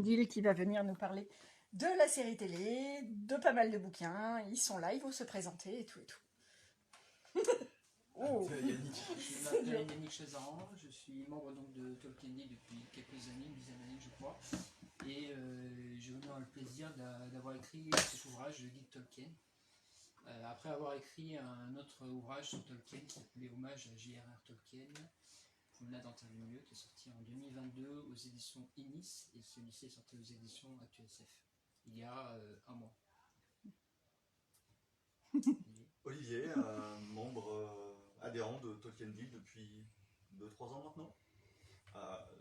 Deal qui va venir nous parler de la série télé, de pas mal de bouquins. Ils sont là, ils vont se présenter et tout et tout. Oh. Je m'appelle Yannick Chazan, je suis membre donc de Tolkien Deal depuis quelques années, une dizaine d'années je crois. Et j'ai eu le plaisir d'avoir écrit cet ouvrage, le guide Tolkien. Après avoir écrit un autre ouvrage sur Tolkien qui s'appelait Hommage à J.R.R. Tolkien, Promenade dans le milieu, qui est sorti en 2022 aux éditions Inis, et celui-ci est sorti aux éditions ActuSF il y a un mois. Olivier, membre adhérent de Tolkien Deal depuis 2-3 ans maintenant.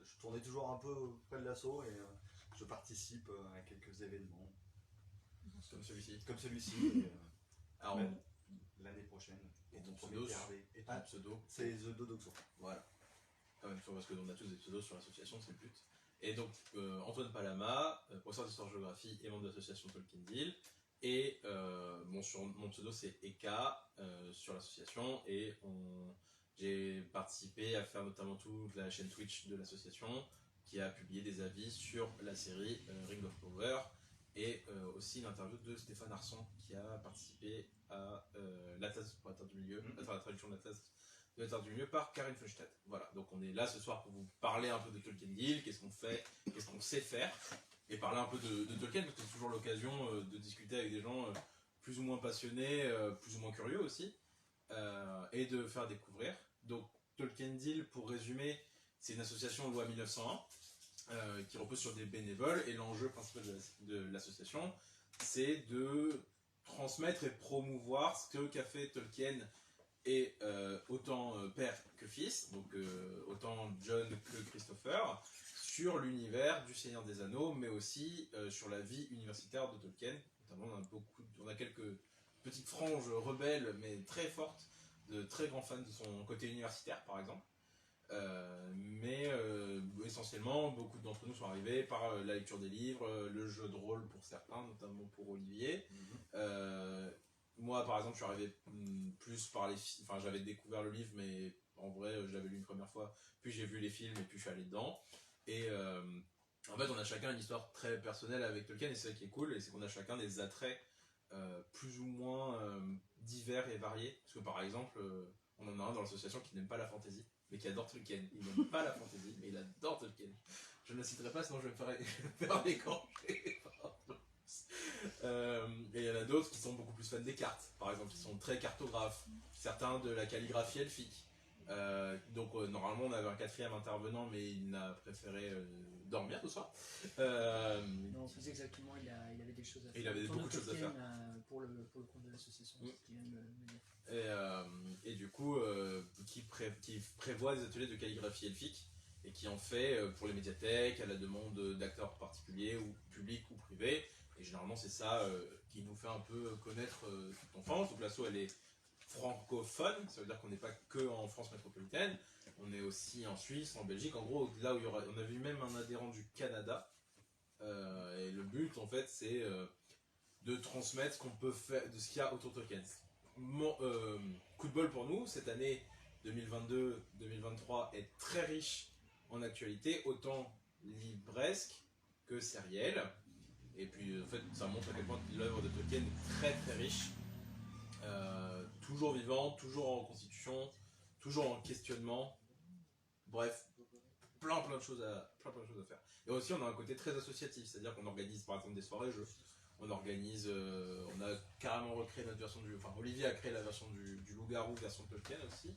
Je tournais toujours un peu près de l'assaut et je participe à quelques événements. Comme celui-ci. Comme celui-ci. Alors, l'année prochaine. Et ton pseudo, c'est The Dodoxo. Voilà. Quand même, parce qu'on a tous des pseudos sur l'association, c'est le but. Et donc, Antoine Palama, professeur d'histoire-géographie et membre de l'association Tolkien Deal. Et mon pseudo, c'est Eka sur l'association. Et j'ai participé à faire notamment toute la chaîne Twitch de l'association qui a publié des avis sur la série Ring of Power. Et aussi l'interview de Stéphane Arsan qui a participé à l'Atlas pour la Terre du Milieu, la traduction de l'Atlas de la Terre du Milieu par Karine Feuchstadt. Voilà, donc on est là ce soir pour vous parler un peu de Tolkien Deal, qu'est-ce qu'on fait, qu'est-ce qu'on sait faire, et parler un peu de Tolkien, parce que c'est toujours l'occasion de discuter avec des gens plus ou moins passionnés, plus ou moins curieux aussi, et de faire découvrir. Donc Tolkien Deal, pour résumer, c'est une association loi 1901, qui repose sur des bénévoles, et l'enjeu principal de l'association, c'est de transmettre et promouvoir ce qu'a fait Tolkien, et autant père que fils, donc autant John que Christopher, sur l'univers du Seigneur des Anneaux, mais aussi sur la vie universitaire de Tolkien. Notamment, on a quelques petites franges rebelles, mais très fortes, de très grands fans de son côté universitaire, par exemple. Mais essentiellement, beaucoup d'entre nous sont arrivés par la lecture des livres, le jeu de rôle pour certains, notamment pour Olivier. Moi, par exemple, je suis arrivé plus par les films. Enfin, j'avais découvert le livre, mais en vrai, je l'avais lu une première fois. Puis j'ai vu les films et puis je suis allé dedans. Et en fait, on a chacun une histoire très personnelle avec Tolkien, et c'est ça qui est cool, et c'est qu'on a chacun des attraits plus ou moins divers et variés. Parce que par exemple, on en a un dans l'association qui n'aime pas la fantasy, mais qui adore Tolkien. Il n'aime pas la fantasy, mais il adore Tolkien. Je ne le citerai pas, sinon je vais me faire décorcher. Et il y en a d'autres qui sont beaucoup plus fans des cartes, par exemple, qui sont très cartographes, certains de la calligraphie elfique. Donc normalement on avait un quatrième intervenant, mais il a préféré dormir ce soir. Non, plus exactement, il avait des choses à faire. Il avait beaucoup de choses à faire. Pour le compte de l'association, ce qu'il vient de me dire. Et du coup, qui prévoit des ateliers de calligraphie elfique, et qui en fait pour les médiathèques, à la demande d'acteurs particuliers, ou publics ou privés. Et généralement, c'est ça qui nous fait un peu connaître toute l'enfance. Donc l'asso, elle est francophone, ça veut dire qu'on n'est pas que en France métropolitaine, on est aussi en Suisse, en Belgique, en gros, là où on avait même un adhérent du Canada. Et le but, en fait, c'est de transmettre ce qu'on peut faire, de ce qu'il y a autour de Tolkien. Coup de bol pour nous, cette année 2022-2023 est très riche en actualité, autant livresque que sérielle. Et puis en fait ça montre à quel point l'œuvre de Tolkien est très très riche, toujours vivant, toujours en constitution, toujours en questionnement, bref, plein de choses à faire. Et aussi on a un côté très associatif, c'est-à-dire qu'on organise par exemple des soirées jeux, on a carrément recréé notre version Olivier a créé la version du loup-garou version Tolkien aussi.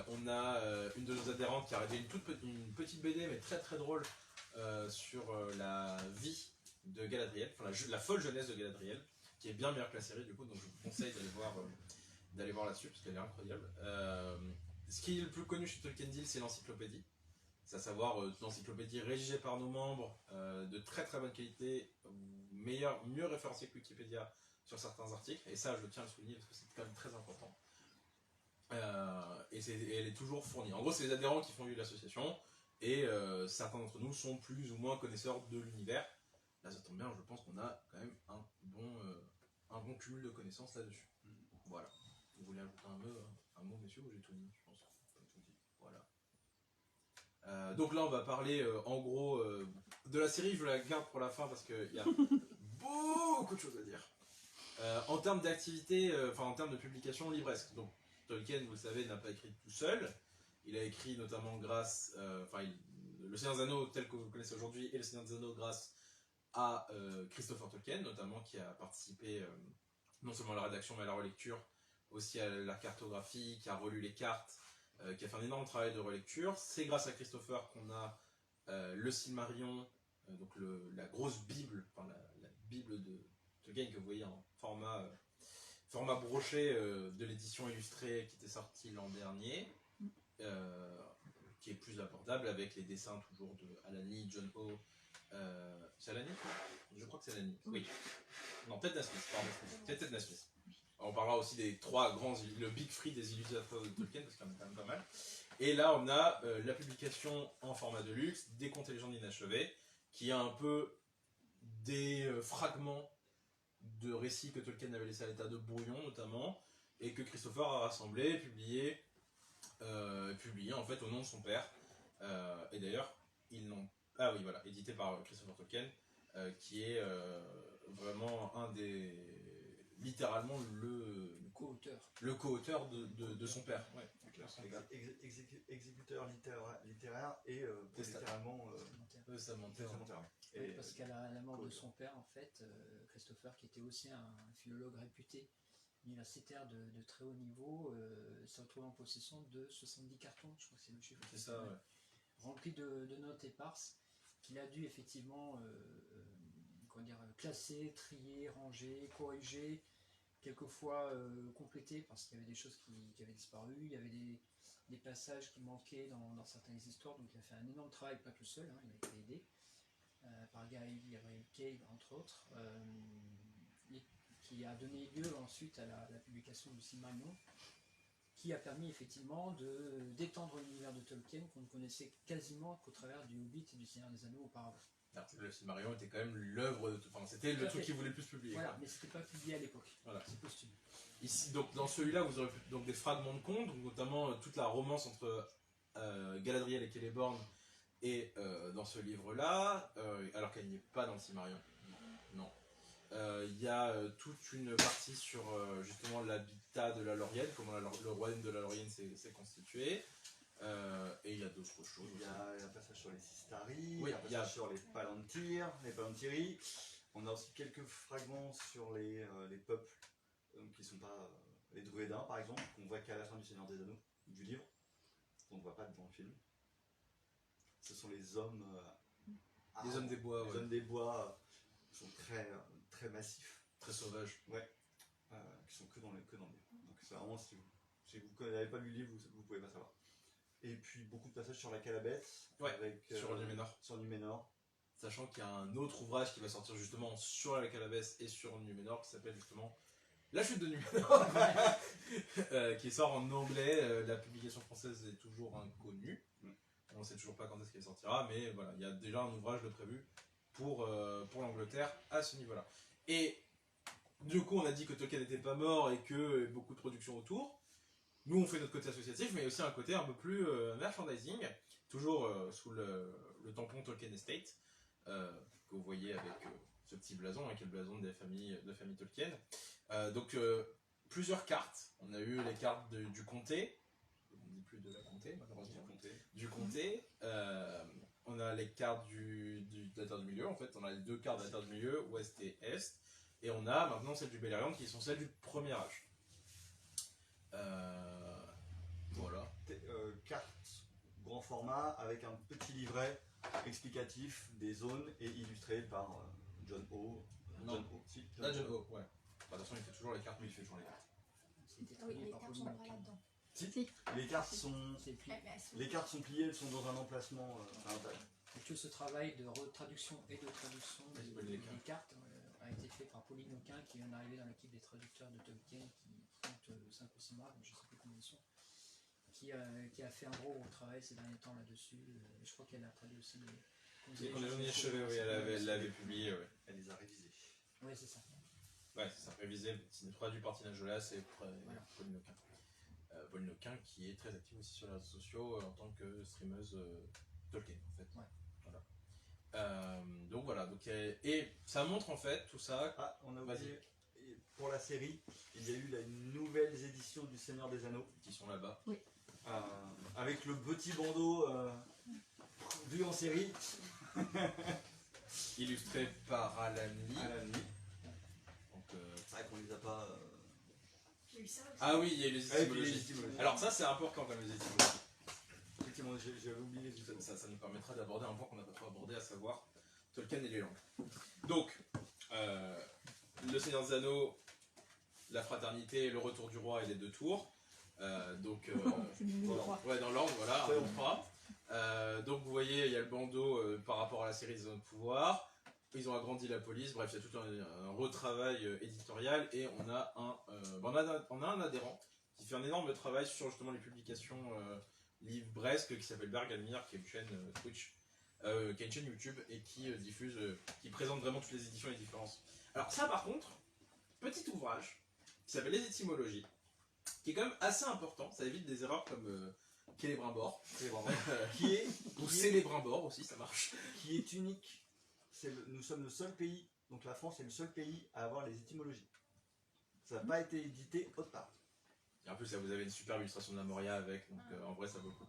On a une de nos adhérentes qui a rédigé une petite BD mais très très drôle sur la vie de Galadriel, la folle jeunesse de Galadriel, qui est bien meilleure que la série du coup, donc je vous conseille d'aller voir là-dessus parce qu'elle est incroyable. Ce qui est le plus connu chez Tolkien Deal, c'est l'encyclopédie, c'est à savoir une encyclopédie rédigée par nos membres, de très très bonne qualité, mieux référencée que Wikipédia sur certains articles, et ça je tiens à le souligner parce que c'est quand même très important. Et elle est toujours fournie. En gros, c'est les adhérents qui font vivre l'association, et certains d'entre nous sont plus ou moins connaisseurs de l'univers. Là, ça tombe bien, je pense qu'on a quand même un bon cumul de connaissances là-dessus. Voilà. Vous voulez ajouter un mot, messieurs, ou j'ai tout dit, je pense. Tout dit. Voilà. Donc là, on va parler en gros de la série. Je la garde pour la fin parce qu'il y a beaucoup de choses à dire. En termes d'activité, en termes de publication livresque. Donc Tolkien, vous le savez, n'a pas écrit tout seul. Il a écrit notamment grâce, Le Seigneur des Anneaux tel que vous le connaissez aujourd'hui et Le Seigneur des Anneaux grâce à Christopher Tolkien, notamment qui a participé non seulement à la rédaction mais à la relecture, aussi à la cartographie, qui a relu les cartes, qui a fait un énorme travail de relecture. C'est grâce à Christopher qu'on a le Silmarillion, donc la grosse Bible, la Bible de Tolkien que vous voyez en format broché de l'édition illustrée qui était sortie l'an dernier, qui est plus abordable avec les dessins toujours de Alani, John O. C'est Alani ? Je crois que c'est Alani. Oui. Non, Ted Nasmith, pardon. C'est Ted Nasmith. On parlera aussi des trois grands, le Big Free des illustrateurs de Tolkien, parce qu'il y en a quand même pas mal. Et là, on a la publication en format de luxe, des contes et légendes inachevés, qui a un peu des fragments de récits que Tolkien avait laissés à l'état de brouillon, notamment, et que Christopher a rassemblé, publié en fait au nom de son père. Et d'ailleurs, édité par Christopher Tolkien, qui est vraiment littéralement le co-auteur de son père. Ouais, Exécuteur littéraire et littéralement testamentaire. Oui, parce qu'à la mort de son père, en fait, Christopher, qui était aussi un philologue réputé, universitaire de très haut niveau, s'est retrouvé en possession de 70 cartons, je crois que c'est le chiffre. C'est ça, ouais. Remplis de notes éparses, qu'il a dû effectivement classer, trier, ranger, corriger, quelquefois compléter, parce qu'il y avait des choses qui avaient disparu, il y avait des passages qui manquaient dans certaines histoires, donc il a fait un énorme travail, pas tout seul, hein, il a été aidé par Gaël Cave, entre autres, qui a donné lieu ensuite à la publication du Silmarillion, qui a permis effectivement d'étendre l'univers de Tolkien qu'on ne connaissait quasiment qu'au travers du Hobbit et du Seigneur des Anneaux auparavant. Alors, le Silmarillion était quand même l'œuvre de... c'était le truc qu'il voulait le plus publier. Voilà, quoi. mais c'était pas publié à l'époque. Voilà. C'est posthume. Ici, donc, dans celui-là, vous aurez donc des fragments de contes, notamment toute la romance entre Galadriel et Celeborn, et dans ce livre-là, alors qu'elle n'y est pas dans le Silmarillion. Non. Il y a toute une partie sur justement l'habitat de la Lorienne, comment le royaume de la Lorienne s'est constitué. Et il y a d'autres choses. Il y a un passage sur les Sistari, Oui, un passage sur les Palantiri. On a aussi quelques fragments sur les peuples qui ne sont pas les Druédins, par exemple, qu'on voit qu'à la fin du Seigneur des Anneaux, du livre, qu'on ne voit pas dans le film. Ce sont les hommes... les hommes des bois. Les hommes des bois sont très massifs. Très sauvages. Ouais. Qui sont que dans les livres. Donc c'est vraiment, si vous n'avez pas lu le livre, vous ne pouvez pas savoir. Et puis beaucoup de passages sur la Calabès, avec, sur Numénor. Sur Numénor. Sachant qu'il y a un autre ouvrage qui va sortir justement sur la Calabès et sur Numénor qui s'appelle justement La chute de Numénor, qui sort en anglais. La publication française est toujours inconnue. On ne sait toujours pas quand est-ce qu'elle sortira, mais voilà, il y a déjà un ouvrage de prévu pour l'Angleterre à ce niveau-là. Et du coup, on a dit que Tolkien n'était pas mort et que beaucoup de productions autour. Nous, on fait notre côté associatif, mais aussi un côté un peu plus merchandising, toujours sous le tampon Tolkien Estate, que vous voyez avec ce petit blason, qui est le blason de famille Tolkien. Donc, plusieurs cartes. On a eu les cartes du comté, on ne dit plus de la comté, malheureusement. Du comté. On a les cartes de la Terre du Milieu, en fait, on a les deux cartes de la Terre du Milieu, Ouest et Est, et on a maintenant celles du Beleriand qui sont celles du Premier Âge. Voilà. Carte grand format avec un petit livret explicatif des zones et illustré par John O. John O, ouais. De toute façon, il fait toujours les cartes, mais il fait toujours les cartes. C'était Ah oui, traduit les par cartes Pauline sont pas Hawking. là-dedans. Si. Les cartes sont... C'est plus. Les cartes sont pliées, elles sont dans un emplacement à l'intérieur. Et tout ce travail de retraduction et de traduction des des cartes a été fait par Pauline Hawking, qui vient d'arriver dans l'équipe des traducteurs de Tolkien, qui compte 5 ou 6 mois, je ne sais plus combien ils sont, qui a fait un gros travail ces derniers temps là-dessus. Je crois qu'elle a traduit aussi Les Contes Inachevés, oui, elle l'avait publié, ouais. Elle les a révisés. Oui, c'est ça. Ouais, c'est ça, révisé, c'est traduit par Tina Jolas et Voilà. Pauline Hawking. Pauline Hawking qui est très active aussi sur les réseaux sociaux en tant que streameuse Tolkien en fait. Ouais. Voilà. Donc voilà, donc, et ça montre en fait tout ça. Ah, on a Vas-y. oublié, pour la série, il y a eu la nouvelle édition du Seigneur des Anneaux, Qui sont là-bas. avec le petit bandeau vu en série. Illustré par Alan Lee. Alan Lee. Donc, C'est vrai qu'on les a pas. Il y a eu ça aussi. ah oui, il y a les Ah, et puis les étymologies. étymologies. Alors ça c'est important comme les étymologies. Effectivement, j'avais oublié les étymologies. Ça nous permettra d'aborder un point qu'on n'a pas trop abordé, à savoir Tolkien et les langues. Donc, le Seigneur des Anneaux, la fraternité, le retour du roi et les deux tours. Donc, C'est le numéro 3. ouais, dans l'ordre, voilà, Ouais. 1, 2, 3. Donc vous voyez, il y a le bandeau par rapport à la série des Anneaux de pouvoir. Ils ont agrandi la police, bref, il y a tout un retravail éditorial et on a un adhérent qui fait un énorme travail sur justement les publications livresques qui s'appelle Bergalmir, qui est une chaîne Twitch, qui a une chaîne YouTube et qui diffuse, qui présente vraiment toutes les éditions et les différences. Alors ça par contre, petit ouvrage qui s'appelle Les étymologies, qui est quand même assez important, ça évite des erreurs comme qu'est les brimbores, C'est vraiment. ou c'est les brimbores aussi, ça marche. Qui est unique. Nous sommes le seul pays, donc la France est le seul pays à avoir les étymologies. Ça n'a pas été édité autre part. Et en plus, là, vous avez une super illustration de la Moria avec, donc en vrai, ça vaut le coup.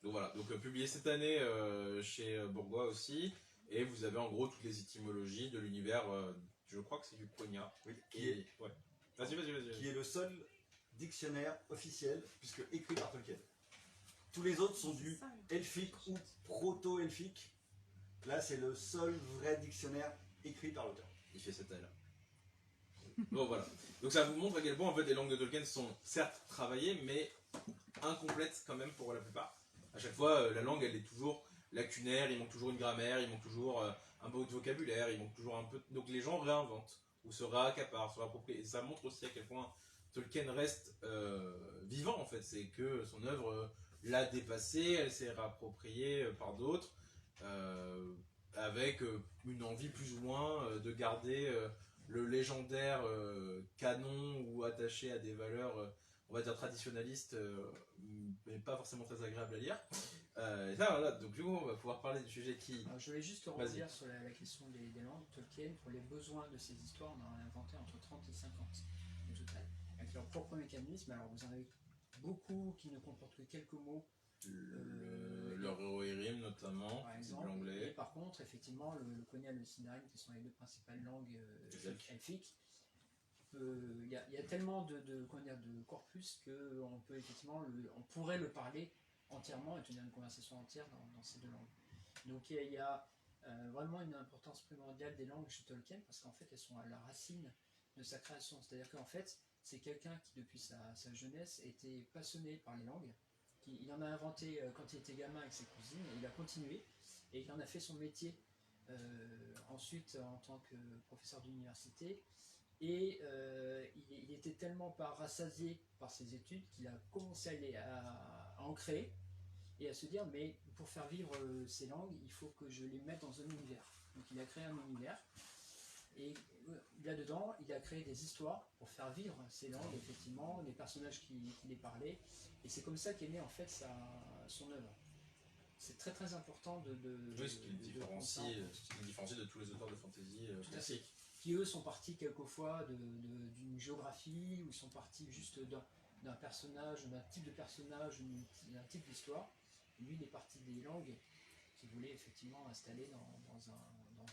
Donc voilà, donc publié cette année chez Bourgois aussi, et vous avez en gros toutes les étymologies de l'univers, je crois que c'est du Quenya. Oui, Ouais. Vas-y. qui est le seul dictionnaire officiel, puisque écrit par Tolkien. Tous les autres sont du elfique ou proto-elfique. Là, c'est le seul vrai dictionnaire écrit par l'auteur. Il fait cette aile. Bon voilà. Donc ça vous montre à quel point en fait les langues de Tolkien sont certes travaillées, mais incomplètes quand même pour la plupart. À chaque fois, la langue elle est toujours lacunaire, il manque toujours une grammaire, il manque toujours un peu de vocabulaire, il manque toujours un peu. Donc les gens réinventent ou se réaccaparent, se réapproprient. Et ça montre aussi à quel point Tolkien reste vivant en fait. C'est que son œuvre l'a dépassée, elle s'est réappropriée par d'autres. Avec une envie plus ou moins de garder le légendaire canon ou attaché à des valeurs, on va dire traditionnalistes, mais pas forcément très agréables à lire. Et là, voilà, donc du coup, on va pouvoir parler du sujet qui. Alors, je voulais juste revenir sur la question des langues. Tolkien, pour les besoins de ses histoires, on en a inventé entre 30 et 50 au total, avec leur propre mécanisme. Alors vous en avez beaucoup qui ne comportent que quelques mots. Leur Rohirrim notamment, Par c'est de exemple, et l'anglais. par contre, effectivement, le Quenya et le Sindarin, qui sont les deux principales langues elfiques, il y a tellement de corpus qu'on peut effectivement, on pourrait le parler entièrement et tenir une conversation entière dans ces deux langues. Donc il y a vraiment une importance primordiale des langues chez Tolkien parce qu'en fait elles sont à la racine de sa création. C'est-à-dire qu'en fait c'est quelqu'un qui depuis sa jeunesse était passionné par les langues. Il en a inventé quand il était gamin avec ses cousines, et il a continué et il en a fait son métier ensuite en tant que professeur d'université. Et il était tellement pas rassasié par ses études qu'il a commencé à en créer et à se dire mais pour faire vivre ces langues il faut que je les mette dans un univers. Donc il a créé un univers et là-dedans il a créé des histoires pour faire vivre ces langues, effectivement, les personnages qui les parlaient, et c'est comme ça qu'est née en fait son œuvre. C'est très très important Oui, ce qui le différencie de tous les auteurs de fantasy classiques. Qui eux sont partis quelquefois d'une géographie, ou ils sont partis juste d'un personnage, d'un type de personnage, d'un type d'histoire. Lui il est parti des langues qu'il voulait effectivement installer dans un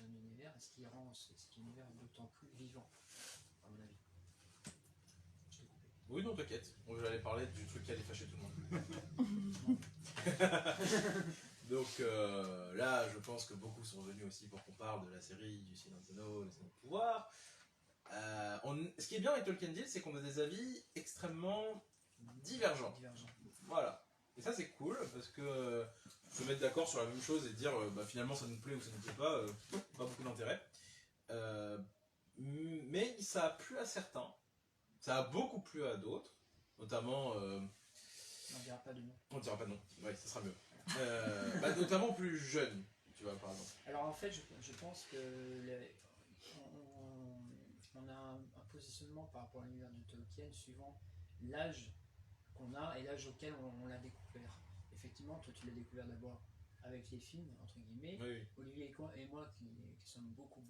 univers, ce qui rend cet univers d'autant plus vivant, à mon avis. Je t'ai coupé. Oui, non, t'inquiète. J'allais parler du truc qui allait fâcher tout le monde. Donc là, je pense que beaucoup sont venus aussi pour qu'on parle de la série du Seigneur des Anneaux, les Anneaux de pouvoir. Ce qui est bien avec Tolkien Deal, c'est qu'on a des avis extrêmement divergents. Voilà. Et ça, c'est cool parce que se mettre d'accord sur la même chose et dire finalement ça nous plaît ou ça nous plaît pas beaucoup d'intérêt. Mais ça a plu à certains, ça a beaucoup plu à d'autres, notamment. On ne dira pas de nom. On ne dira pas de nom, ouais, ça sera mieux. Notamment plus jeunes, tu vois, par exemple. Alors en fait, je pense que on a un positionnement par rapport à l'univers de Tolkien suivant l'âge qu'on a et l'âge auquel on l'a découvert. Effectivement, toi tu l'as découvert d'abord avec les films, entre guillemets. Oui. Olivier et moi, qui sommes beaucoup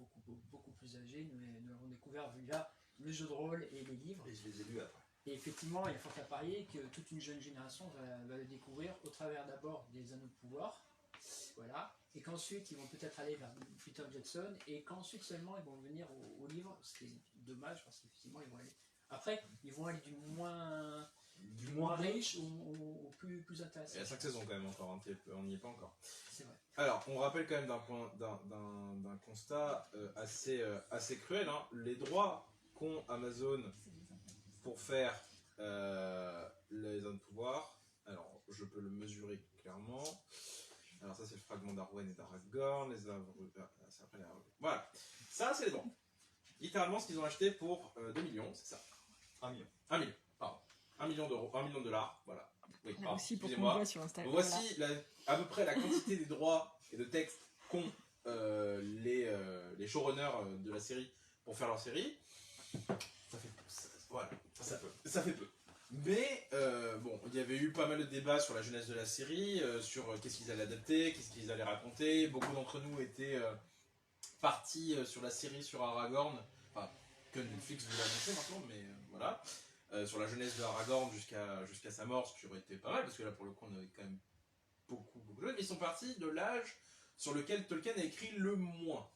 plus âgés, nous l'avons découvert via le jeu de rôle et les livres. Et je les ai lus après. Et effectivement, il y a fort à parier que toute une jeune génération va le découvrir au travers d'abord des Anneaux de pouvoir, voilà, et qu'ensuite ils vont peut-être aller vers Peter Jackson, et qu'ensuite seulement ils vont venir au livre, ce qui est dommage parce qu'effectivement ils vont aller. Après, ils vont aller du moins riche au plus intéressant. Il y a 5 saisons quand même encore, hein, on n'y est pas encore. C'est vrai. Alors, on rappelle quand même d'un constat assez cruel, hein, les droits qu'ont Amazon pour faire les Anneaux de pouvoir. Alors, je peux le mesurer clairement. Alors ça c'est le fragment d'Arwen et d'Aragorn, voilà, ça c'est les droits. Littéralement ce qu'ils ont acheté pour 2 millions, c'est ça. 1 million. 1 million, pardon. 1 million d'euros, 1 million de dollars, voilà. Oui, Là pardon, aussi pour qu'on excusez-moi. voit sur Instagram. Voici à peu près la quantité des droits et de textes qu'ont les showrunners de la série pour faire leur série. Ça fait voilà, ça fait peu. Mais bon, il y avait eu pas mal de débats sur la jeunesse de la série, sur qu'est-ce qu'ils allaient adapter, qu'est-ce qu'ils allaient raconter. Beaucoup d'entre nous étaient partis sur la série sur Aragorn, enfin que Netflix voulait annoncer maintenant, mais voilà, sur la jeunesse de Aragorn jusqu'à sa mort, ce qui aurait été pas mal, parce que là pour le coup on avait quand même beaucoup de jeunes. Ils sont partis de l'âge sur lequel Tolkien a écrit le moins,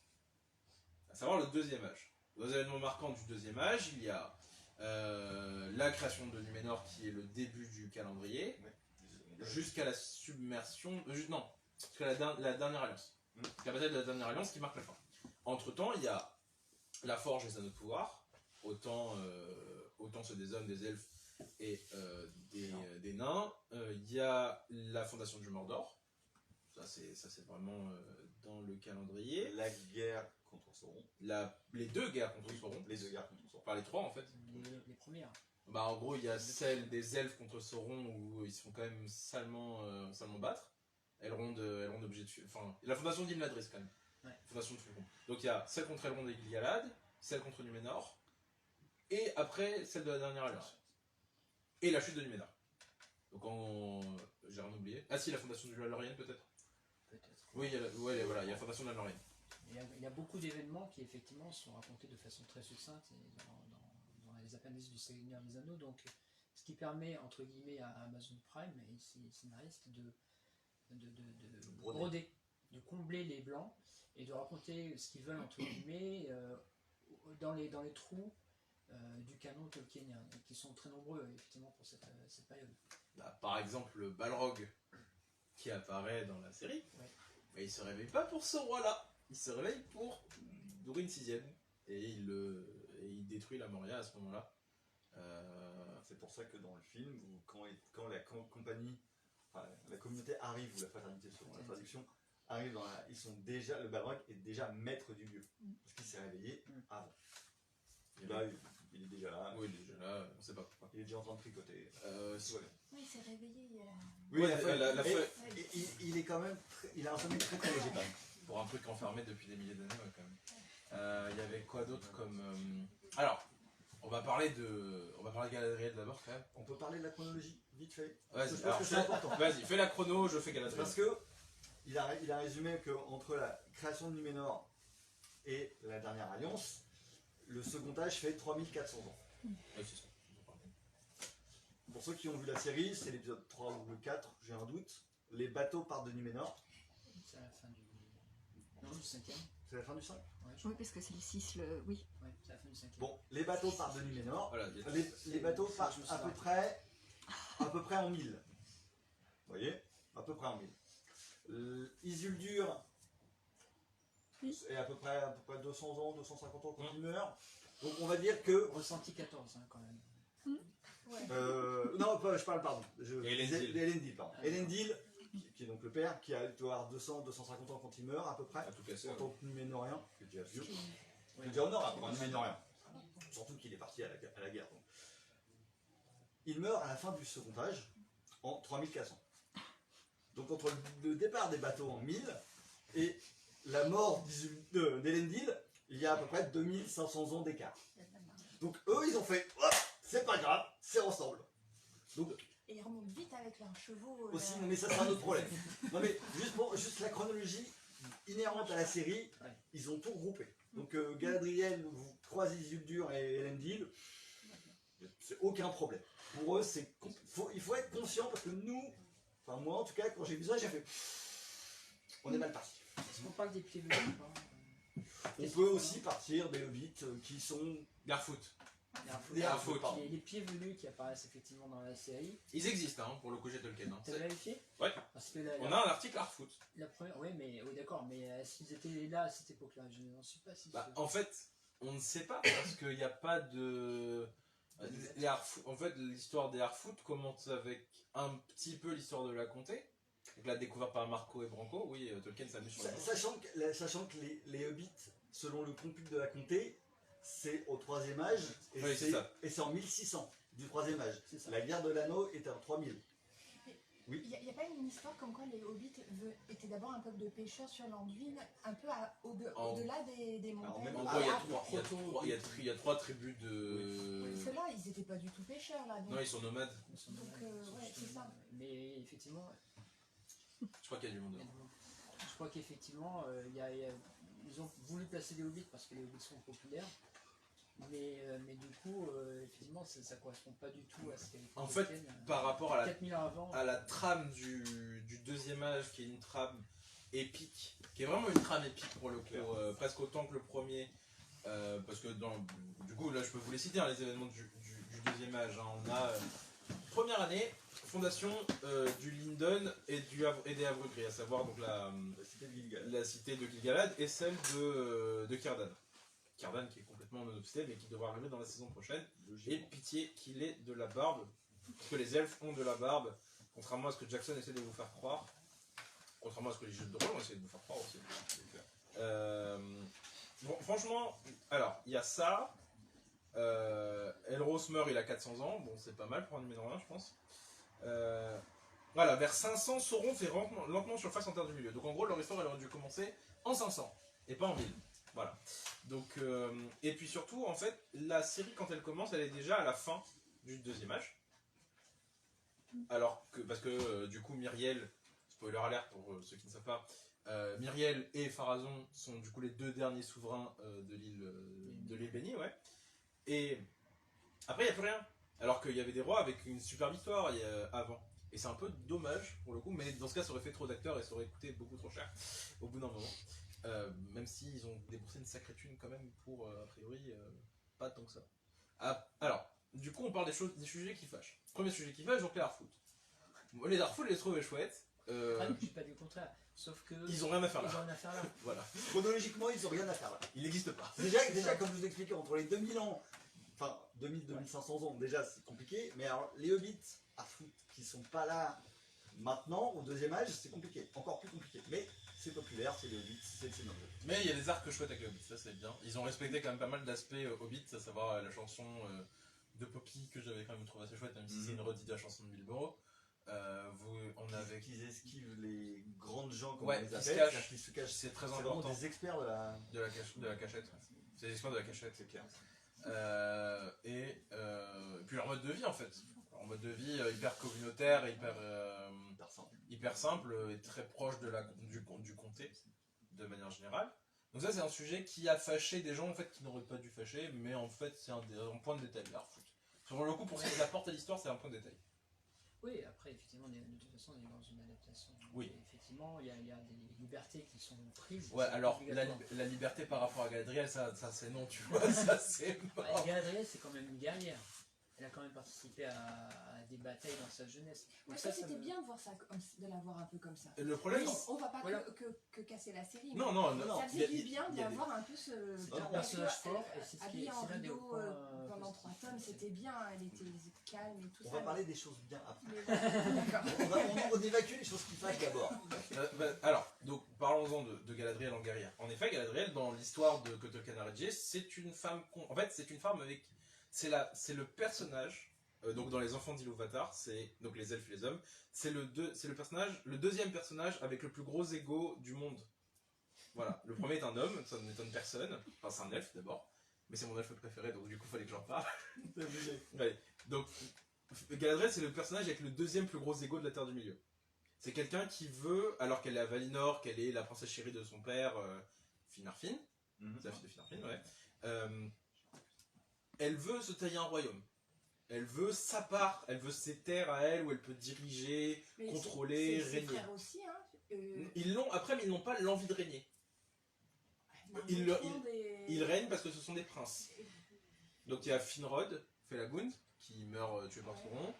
à savoir le deuxième âge. Dans les événements marquants du deuxième âge, il y a la création de Numénor qui est le début du calendrier, jusqu'à la submersion, jusqu'à la dernière alliance. La bataille de la dernière alliance qui marque la fin. Entre temps, il y a la forge des Anneaux de pouvoir, autant ceux des hommes, des elfes et des nains. Il y a la fondation du Mordor, ça c'est vraiment dans le calendrier. La guerre contre Sauron. Les deux guerres contre Sauron. Les deux guerres contre Sauron. Enfin les trois en fait. Les premières. Bah en gros il y a celle des elfes contre Sauron où ils se font quand même salement battre. Elrond obligé de fuir. Enfin la fondation d'Imladris quand même. Ouais. Fondation de Fulgon. Donc il y a celle contre Elrond et Gil-galad, celle contre Numénor, et après celle de la dernière alliance. Et la chute de Numénor. Donc j'ai rien oublié. Ah si, la fondation du Lorien peut-être. Peut-être. Oui, il y a la fondation de la Lorien. Il y a beaucoup d'événements qui effectivement sont racontés de façon très succincte dans les appendices du Seigneur des Anneaux, donc ce qui permet entre guillemets à Amazon Prime et ses scénaristes de broder, de combler les blancs et de raconter ce qu'ils veulent entre guillemets dans les trous du canon tolkienien, qui sont très nombreux effectivement pour cette période. Bah, par exemple le Balrog qui apparaît dans la série, Ouais. bah, il se réveille pas pour ce roi-là. Il se réveille pour Durin 6ème et il détruit la Moria à ce moment-là. C'est pour ça que dans le film, quand la compagnie, enfin, la communauté arrive, ou la fraternité selon la traduction, arrive le Balrog est déjà maître du lieu. Parce qu'il s'est réveillé avant. Et là, il est déjà là. Oui, il est déjà là, on sait pas pourquoi. Il est déjà en train de tricoter. Oui, il s'est réveillé. Oui, Ouais, la feuille. il est quand même, il a un sommeil très très léger quand même. Pour un truc enfermé depuis des milliers d'années, ouais, quand même. Il y avait quoi d'autre comme. Alors, on va parler de Galadriel d'abord quand même. On peut parler de la chronologie, vite fait. Vas-y, Je pense que c'est important. Vas-y, fais la chrono, je fais Galadriel. Parce que il a résumé qu'entre la création de Numénor et la dernière alliance, le second âge fait 3400 ans. Ouais, c'est ça. Pour ceux qui ont vu la série, c'est l'épisode 3 ou le 4, j'ai un doute. Les bateaux partent de Numénor. C'est à la fin du 5e. C'est la fin du 5. Oui, parce que c'est le 6, oui. Ouais, c'est la fin du 5e. Bon, les bateaux partent de Numénor. Voilà, Les bateaux partent à peu près en 1000. Vous voyez, à peu près en 1000. Isildur est à peu près 200 ans, 250 ans quand il meurt. Donc on va dire que... Ressenti 14 quand même. non, je parle, pardon. Elendil. Elendil, pardon. Ah, Elendil, qui est donc le père, qui doit avoir 200, 250 ans quand il meurt à peu près. À tout casser. En tant que Numénorien, qui est déjà vieux. Ouais. Qui est déjà honorable pour un Numénorien. Surtout qu'il est parti à la guerre. Donc. Il meurt à la fin du second âge, en 3400. Donc entre le départ des bateaux en 1000 et la mort d'Elendil, il y a à peu près 2500 ans d'écart. Donc eux, ils ont fait, hop, c'est pas grave, c'est ensemble. Donc Et ils remontent vite avec leurs chevaux. Aussi, mais ça c'est un autre problème. Non mais juste la chronologie inhérente à la série, Ouais. ils ont tout regroupé. Donc Galadriel, vous croisez Isildur et Elendil, c'est aucun problème. Pour eux, il faut être conscient parce que nous, enfin moi en tout cas, quand j'ai vu ça, j'ai fait, on est mal parti. Est-ce qu'on parle des pieds velus ou pas On peut aussi partir des hobbits qui sont Garfoot. Les Harfoot, pardon. les pieds velus qui apparaissent effectivement dans la série. Ils existent hein, pour le coup, j'ai Tolkien. Hein. T'as vérifié? Ouais. Parce que On a un article Harfoot. la première, oui, mais oui, d'accord, mais s'ils étaient là à cette époque-là, je n'en suis pas si sûr. Bah, en fait, on ne sait pas parce qu'il n'y a pas de. En fait, l'histoire des Harfoot commence avec un petit peu l'histoire de la comté. Donc la découverte par Marco et Branco. Oui, Tolkien s'amuse sur la sachant que les hobbits, selon le compute de la comté, c'est au troisième âge et Oui, c'est ça. c'est en 1600 du troisième âge. C'est ça. La guerre de l'anneau est en 3000. Il n'y a pas une histoire comme quoi les hobbits étaient d'abord un peuple de pêcheurs sur l'Anduin, un peu au-delà des montagnes. même En Ah, gros, il y a ah, trois tribus de. Ceux-là, ils n'étaient pas du tout pêcheurs là. Donc, Non, ils sont nomades. Ils sont Donc, nomades, ils sont ouais, c'est justement- ça. Mais effectivement, Je crois qu'il y a du monde. il y a du monde. Je crois qu'effectivement, ils ont voulu placer les hobbits parce que les hobbits sont populaires. Mais du coup, effectivement, ça ne correspond pas du tout à ce qu'elle En fait, par rapport à 4000 ans avant. la trame du deuxième âge, qui est une trame épique, qui est vraiment une trame épique pour le coup, presque autant que le premier, parce que du coup, là je peux vous les citer, hein, les événements du deuxième âge. Hein. On a première année, fondation du Lindon et des Havre Gris, à savoir donc La cité de Gilgalad. la cité de Gilgalad et celle de Círdan. Círdan qui est complètement non-obsté mais qui devra arriver dans la saison prochaine. Et pitié qu'il ait de la barbe, parce que les elfes ont de la barbe, contrairement à ce que Jackson essaie de vous faire croire, contrairement à ce que les jeux de rôle ont essayé de vous faire croire aussi. Bon, franchement, alors, il y a ça. Elros meurt, il a 400 ans, bon c'est pas mal pour un numéro 1 je pense. Voilà, vers 500, Sauron fait lentement surface en Terre du Milieu. Donc en gros, leur histoire elle aurait dû commencer en 500 et pas en 1000. Voilà. Donc, et puis surtout, en fait, la série quand elle commence, elle est déjà à la fin du deuxième âge. Alors que, parce que du coup, Myriel, spoiler alert pour ceux qui ne savent pas, Myriel et Pharazôn sont du coup les deux derniers souverains de l'île bénie, ouais. Et après, il n'y a plus rien. Alors qu'il y avait des rois avec une super victoire avant. Et c'est un peu dommage pour le coup, mais dans ce cas, ça aurait fait trop d'acteurs et ça aurait coûté beaucoup trop cher au bout d'un moment. Même s'ils ont déboursé une sacrée thune quand même pour, a priori, pas tant que ça. Alors, du coup, on parle des sujets qui fâchent. Premier sujet qui fâche, donc les Harfoot. Moi, les Harfoot, je les trouvais chouettes. Ah, je dis pas du contraire. Sauf que. Ils ont rien à faire Ils ont là. rien à faire là. Voilà. Chronologiquement, ils n'ont rien à faire là. Il n'existe pas. Déjà, comme je vous expliquais, entre les 2000 ans, enfin 2000-2500 ans, déjà c'est compliqué, mais alors les hobbits à foot qui sont pas là maintenant, au deuxième âge, c'est compliqué, encore plus compliqué. Mais c'est populaire, c'est les hobbits, c'est normal. Mais il y a des arcs chouettes avec les Hobbits, ça c'est bien. Ils ont respecté quand même pas mal d'aspects Hobbits, à savoir la chanson de Poppy que j'avais quand même trouvé assez chouette, même si c'est une redite de la chanson de Bilbo. On avait. Qu'ils esquivent les grandes gens, comme Ouais, on les qui se appelle, cachent. c'est-à-dire qu'ils se cachent. C'est très C'est vraiment important. des experts de la. De la cachette. C'est les experts de la cachette. C'est clair. Et puis leur mode de vie en fait. Leur mode de vie hyper communautaire, hyper simple et très proche du comté de manière générale. Donc ça c'est un sujet qui a fâché des gens en fait qui n'auraient pas dû fâcher, mais en fait c'est un point de détail l'Harfoot. Sur le coup pour ce qu'ils apportent à l'histoire c'est un point de détail. Oui, après, effectivement, de toute façon, on est dans une adaptation. Oui. Et effectivement, il y a des libertés qui sont prises. Ouais, c'est alors obligatoire. la liberté par rapport à Galadriel, ça c'est non, tu vois, ça c'est Ouais, mort. Galadriel, c'est quand même une guerrière. Elle a quand même participé à des batailles dans sa jeunesse. Mais Donc ça, ça c'était me- bien de voir ça, de la voir un peu comme ça. Le problème, Oui, on va pas Voilà. que casser la série. non, mais non, non, ça il y a faisait du des- bien il y a des- d'avoir un peu ce. C'est un Non, personnage parce que, fort et c'est ce qui habillée est en c'est l'un des rideau points pendant positifs. 3 tomes, c'était bien, elle était calme et tout On ça. va parler des choses bien après. Mais voilà, d'accord. On évacue les choses qui fâchent d'abord. alors, donc parlons-en de Galadriel en guerrière. En effet, Galadriel, dans l'histoire que Tolkien a rédigée, c'est une femme. En fait, c'est une femme avec. C'est le personnage. Donc dans les enfants d'Ilúvatar, c'est donc les elfes et les hommes. C'est le deuxième personnage avec le plus gros ego du monde. Voilà. Le premier est un homme, ça ne m'étonne personne. Enfin, c'est un elfe d'abord, mais c'est mon elfe préféré, donc du coup, il fallait que j'en parle. Ouais. Donc Galadriel, c'est le personnage avec le deuxième plus gros ego de la Terre du Milieu. C'est quelqu'un qui veut, alors qu'elle est à Valinor, qu'elle est la princesse chérie de son père, Finarfin, c'est la fille de Finarfin, ouais. Elle veut se tailler un royaume. Elle veut sa part, elle veut ses terres à elle où elle peut diriger, Mais contrôler, ses régner. frères aussi, hein. Ils l'ont, après, mais ils n'ont pas l'envie de régner. Ils règnent parce que ce sont des princes. Donc il y a Finrod, Felagund, qui meurt tué par Sauron.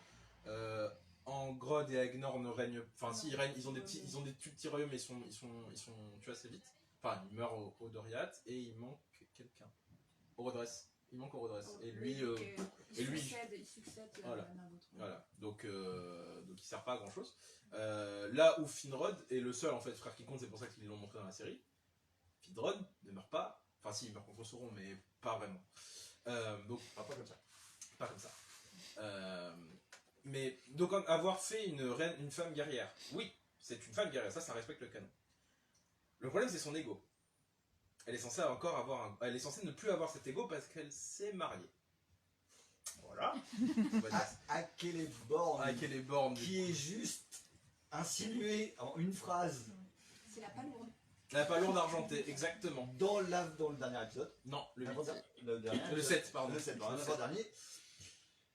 Angrod et Agnor ne règnent. Enfin, si, ils règnent, ils ont des tout petits royaumes, mais ils sont tués assez vite. Enfin, ils meurent au Doriath et il manque quelqu'un. Au Redress. Il manque au Redress. Et lui. Il succède voilà. à l'un d'autre. Voilà. Donc il sert pas à grand chose. Là où Finrod est le seul en fait frère qui compte, c'est pour ça qu'ils l'ont montré dans la série. Finrod ne meurt pas. Enfin, si, il meurt contre Sauron, mais pas vraiment. Donc, pas comme ça. Pas comme ça. Mais donc avoir fait une femme guerrière, oui, c'est une femme guerrière, ça respecte le canon. Le problème c'est son ego. Elle est censée elle est censée ne plus avoir cet ego parce qu'elle s'est mariée. Voilà. À quelle est borne, qui est juste insinuée en une phrase. C'est la palourde. La palourde argentée, exactement. Dans le dernier épisode. Non, le 8. Le 7, pardon. Le 7, le dernier.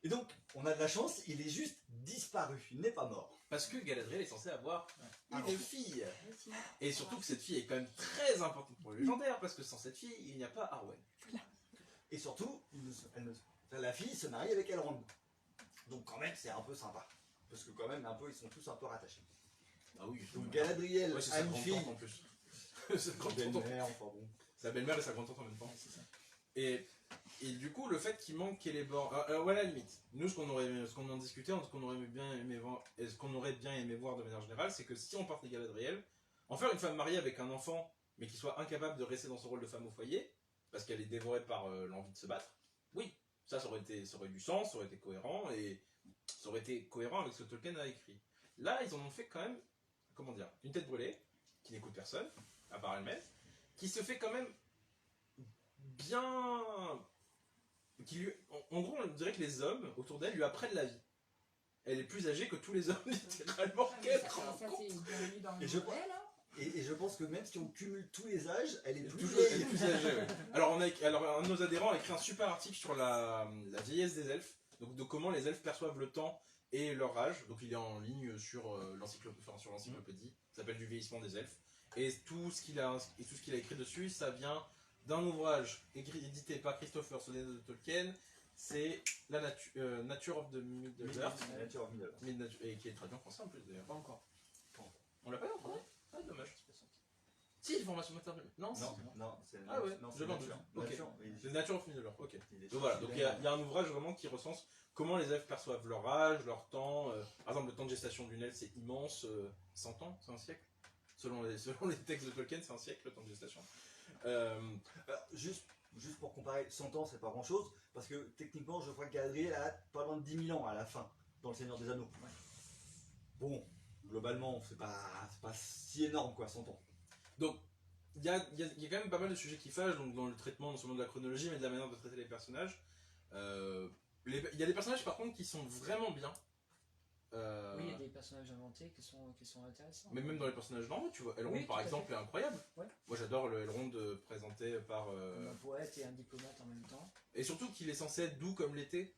Et donc, on a de la chance, il est juste disparu, il n'est pas mort. Parce que Galadriel est censée avoir une fille. Ouais. Et surtout que cette fille est quand même très importante pour le légendaire, parce que sans cette fille, il n'y a pas Arwen. Et surtout, la fille se marie avec Elrond. Donc quand même, c'est un peu sympa. Parce que quand même, ils sont tous un peu rattachés. Ah oui, donc Galadriel c'est a sa une grande fille. tante en plus. Sa grande tante. Enfin bon. Sa belle-mère et sa grande tante en même temps. Et du coup, le fait qu'il manque Celeborn. Alors, voilà, à la limite. Nous, ce qu'on en discutait, ce qu'on aurait bien aimé voir, et ce qu'on aurait bien aimé voir de manière générale, c'est que si on partait Galadriel, en faire une femme mariée avec un enfant, mais qui soit incapable de rester dans son rôle de femme au foyer, parce qu'elle est dévorée par l'envie de se battre, oui, ça aurait eu du sens, ça aurait été cohérent, et ça aurait été cohérent avec ce que Tolkien a écrit. Là, ils en ont fait quand même, comment dire, une tête brûlée, qui n'écoute personne, à part elle-même, qui se fait quand même bien... En gros, on dirait que les hommes autour d'elle lui apprennent la vie. Elle est plus âgée que tous les hommes, littéralement. Et je pense que même si on cumule tous les âges, elle est plus elle est plus âgée. Ouais. Alors, un de nos adhérents a écrit un super article sur la vieillesse des elfes, donc de comment les elfes perçoivent le temps et leur âge. Donc il est en ligne sur l'encyclopédie, ça s'appelle Du vieillissement des elfes. Et tout ce qu'il a écrit dessus, ça vient d'un ouvrage édité par Christopher Sonnet de Tolkien, c'est la Nature of the Middle-earth, et qui est traduit en français en plus d'ailleurs. Pas encore. On l'a pas eu encore? Ah, dommage. Si, formation maternelle. Non, c'est The Nature of Middle-earth, ok. Donc voilà, donc il y a un ouvrage vraiment qui recense comment les elfes perçoivent leur âge, leur temps. Par exemple, le temps de gestation d'une elfe, c'est immense, 100 ans, c'est un siècle. Selon les textes de Tolkien, c'est un siècle le temps de gestation. Juste pour comparer, 100 ans c'est pas grand chose, parce que techniquement je crois que Galadriel a pas loin de 10 000 ans à la fin, dans le Seigneur des Anneaux. Ouais. Bon, globalement c'est pas si énorme quoi, 100 ans. Donc, il y a quand même pas mal de sujets qui fâchent, donc dans le traitement non seulement de la chronologie, mais de la manière de traiter les personnages. Il y a des personnages par contre qui sont vraiment bien. Oui, il y a des personnages inventés qui sont intéressants. Mais même dans les personnages normaux, tu vois, Elrond par exemple est incroyable. Ouais. Moi j'adore le Elrond présenté par... Un poète et un diplomate en même temps. Et surtout qu'il est censé être doux comme l'été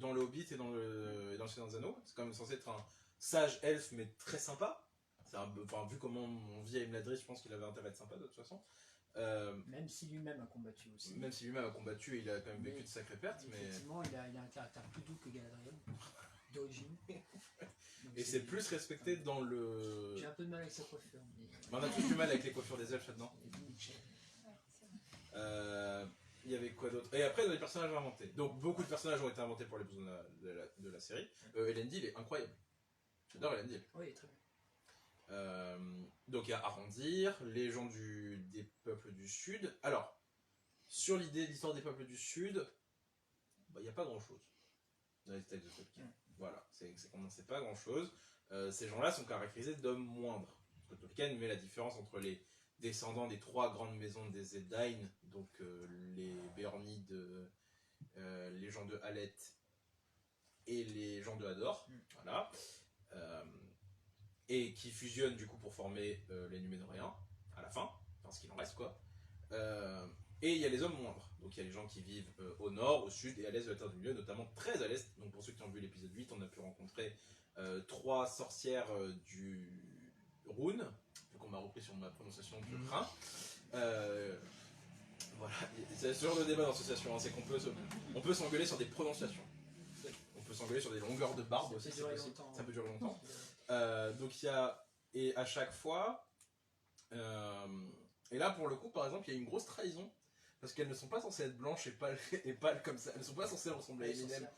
dans le Hobbit et dans le Seigneur des Anneaux. C'est quand même censé être un sage elfe mais très sympa. Vu comment on vit à Imladris, je pense qu'il avait intérêt à être sympa de toute façon. Même si lui-même a combattu aussi. Même si lui-même a combattu et il a quand même vécu de sacrées pertes. Effectivement, il a un caractère plus doux que Galadriel, d'origine. Et c'est plus respecté dans le... J'ai un peu de mal avec sa coiffure. Mais on a tous du mal avec les coiffures des elfes maintenant. Il y avait quoi d'autre? Et après, dans les personnages inventés. Donc, beaucoup de personnages ont été inventés pour les besoins de la série. Elendil est incroyable. J'adore Elendil. Oui, très bien. Donc, il y a Arondir, les gens des peuples du Sud. Alors, sur l'histoire des peuples du Sud, il n'y a pas grand-chose dans les textes de Tolkien. Voilà, c'est qu'on n'en sait pas grand-chose. Ces gens-là sont caractérisés d'hommes moindres. Parce que Tolkien met la différence entre les descendants des 3 grandes maisons des Edain, donc les Béornides, les gens de Haleth et les gens de Hador, voilà, et qui fusionnent du coup pour former les Núménoréens à la fin, enfin ce qu'il en reste quoi. Et il y a les hommes moindres, donc il y a les gens qui vivent au nord, au sud et à l'est de la Terre du Milieu, notamment très à l'est. Donc pour ceux qui ont vu l'épisode 8, on a pu rencontrer 3 sorcières du Rune, vu qu'on m'a repris sur ma prononciation du Rhin. Voilà, c'est ce genre de débat d'association, hein, c'est qu'on peut s'engueuler sur des prononciations. On peut s'engueuler sur des longueurs de barbe aussi, c'est possible. Ça peut durer longtemps. Donc il y a, et à chaque fois, et là pour le coup par exemple il y a une grosse trahison, parce qu'elles ne sont pas censées être blanches et pâles comme ça, elles ne sont pas censées ressembler à Eminem.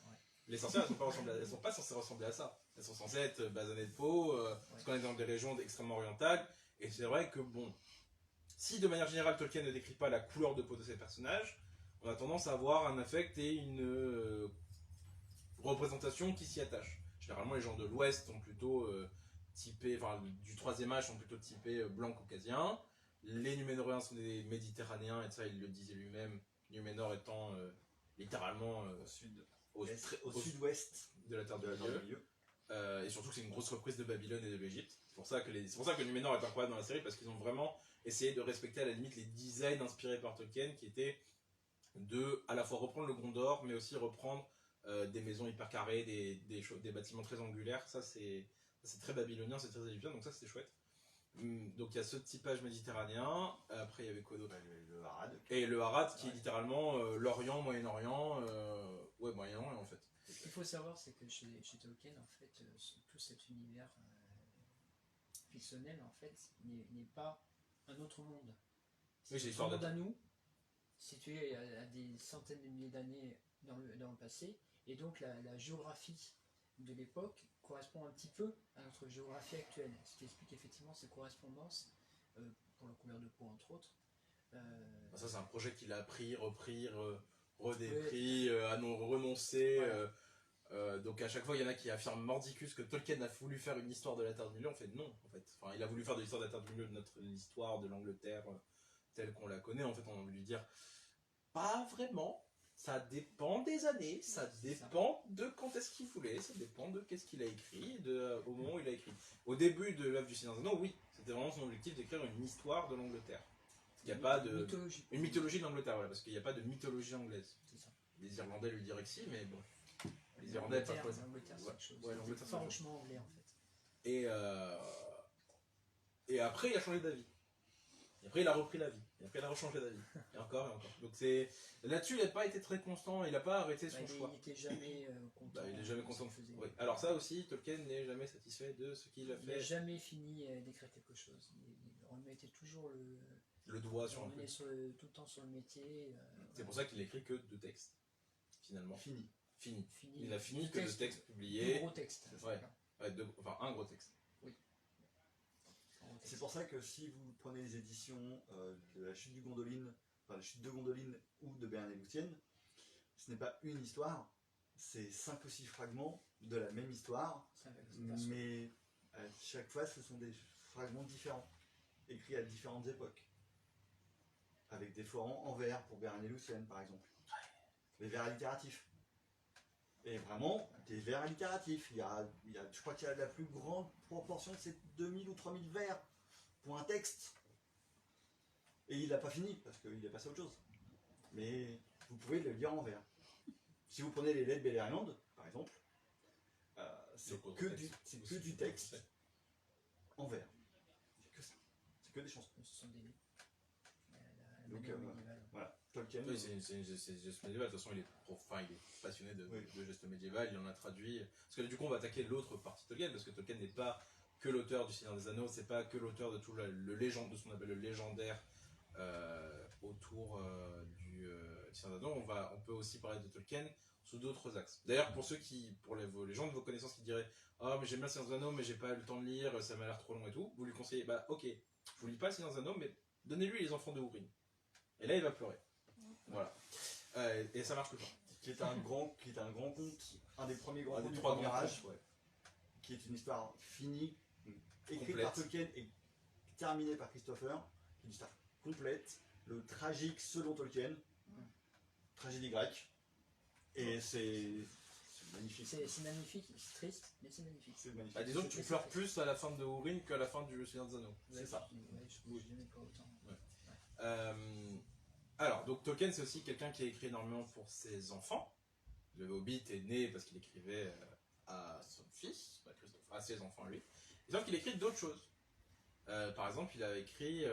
Les sorcières elles sont pas censées ressembler à ça, elles sont censées être basanées de peau, parce qu'on est dans des régions extrêmement orientales, et c'est vrai que bon, si de manière générale Tolkien ne décrit pas la couleur de peau de ses personnages, on a tendance à avoir un affect et une représentation qui s'y attache. Généralement les gens de l'Ouest sont plutôt typés, enfin du 3e âge sont plutôt typés blancs caucasiens. Les Núménoréens sont des Méditerranéens, et ça il le disait lui-même, Núménor étant littéralement au sud-ouest de la Terre du Milieu. Et surtout que c'est une grosse reprise de Babylone et de l'Égypte. C'est pour ça que Núménor est incroyable dans la série, parce qu'ils ont vraiment essayé de respecter à la limite les designs inspirés par Tolkien, qui étaient de à la fois reprendre le Gondor, mais aussi reprendre des maisons hyper carrées, des bâtiments très angulaires. Ça c'est très babylonien, c'est très égyptien, donc ça c'était chouette. Donc il y a ce typage méditerranéen. Après il y avait quoi d'autre? Le Harad. Et le Harad qui est littéralement l'Orient, Moyen-Orient, ouais Moyen-Orient en fait. Ce qu'il faut savoir, c'est que chez Tolkien, en fait, tout cet univers fictionnel, en fait, n'est pas un autre monde. Oui, c'est un l'histoire monde à nous, situé à des centaines de milliers d'années dans le passé, et donc la géographie de l'époque correspond un petit peu à notre géographie actuelle, ce qui explique effectivement ces correspondances, pour la couleur de peau entre autres. Ça c'est un projet qu'il a pris, repris, redépris, renoncé. Donc à chaque fois il y en a qui affirment mordicus que Tolkien a voulu faire une histoire de la Terre du Milieu. En fait non, en fait. Enfin, il a voulu faire de l'histoire de la Terre du Milieu l'histoire de l'Angleterre telle qu'on la connaît. En fait on va lui dire pas vraiment. Ça dépend des années, ça dépend de quand est-ce qu'il voulait, ça dépend de qu'est-ce qu'il a écrit, au moment où il a écrit. Au début de l'œuvre du Seigneur des Anneaux, oui, c'était vraiment son objectif d'écrire une histoire de l'Angleterre. Il n'y a pas de... Une mythologie de l'Angleterre, voilà, parce qu'il n'y a pas de mythologie anglaise. C'est ça. Les Irlandais lui diraient que si, mais bon. Les Irlandais, pas quoi. L'Angleterre, c'est quelque chose. Ouais, l'Angleterre, C'est franchement anglais en fait. Et après, il a changé d'avis. Et après, il a repris la vie. Et après, il a rechangé d'avis. Et encore et encore. Donc là-dessus, il n'a pas été très constant. Il n'a pas arrêté son choix. Il n'était jamais content. Il n'est jamais content. De ce qu'il faisait. Oui. Alors ça aussi, Tolkien n'est jamais satisfait de ce qu'il a fait. Il n'a jamais fini d'écrire quelque chose. Il remettait toujours le doigt sur un truc. Tout le temps sur le métier. C'est pour ça qu'il n'écrit que 2 textes, finalement. Fini. Il n'a fini que 2 textes publiés. 2 gros textes. Ouais. Enfin, un gros texte. Oui. C'est pour ça que si vous prenez les éditions de la chute du Gondolin, enfin la chute de Gondolin ou de Beren et Lúthien, ce n'est pas une histoire, c'est 5 ou 6 fragments de la même histoire, mais à chaque fois ce sont des fragments différents, écrits à différentes époques, avec des forans en vers pour Beren et Lúthien par exemple, des vers allitératifs. Et vraiment, des vers allitératifs. Je crois qu'il y a la plus grande proportion, c'est 2000 ou 3000 vers pour un texte. Et il n'a pas fini, parce qu'il est passé à autre chose. Mais vous pouvez le lire en vers. Si vous prenez les lettres Beleriand, par exemple, c'est que du texte en vers. C'est que ça. C'est que des chansons. Ce sont des livres. Donc voilà, Tolkien. Oui, c'est geste médiéval. De toute façon, il est passionné de gestes médiéval. Il en a traduit. Parce que du coup, on va attaquer l'autre partie de Tolkien, parce que Tolkien n'est pas que l'auteur du Seigneur des Anneaux, c'est pas que l'auteur de tout de ce qu'on appelle le légendaire autour du Seigneur des Anneaux. On peut aussi parler de Tolkien sous d'autres axes. D'ailleurs, pour les gens de vos connaissances qui diraient ah mais j'aime bien le Seigneur des Anneaux, mais j'ai pas eu le temps de lire, ça m'a l'air trop long et tout, vous lui conseillez ok, je vous lis pas le Seigneur des Anneaux, mais donnez-lui les enfants de Húrin. Et là, il va pleurer. Voilà. Et ça marche tout le temps. Qui est un grand conte, un des premiers grands contes du trois Premier grands Âge, qui est une histoire finie, écrite complète par Tolkien et terminée par Christopher, qui est une histoire complète, le tragique selon Tolkien, tragédie grecque, et c'est magnifique. C'est magnifique, c'est triste, mais c'est magnifique. C'est magnifique. Bah, disons que tu pleures plus à la fin de Hourin qu'à la fin du Seigneur des Anneaux. C'est ça. Ouais, je n'aimais pas autant. Alors, donc Tolkien, c'est aussi quelqu'un qui a écrit énormément pour ses enfants. Le Hobbit est né parce qu'il écrivait à son fils, pas Christophe, à ses enfants lui. Et donc il écrit d'autres choses. Par exemple, il a écrit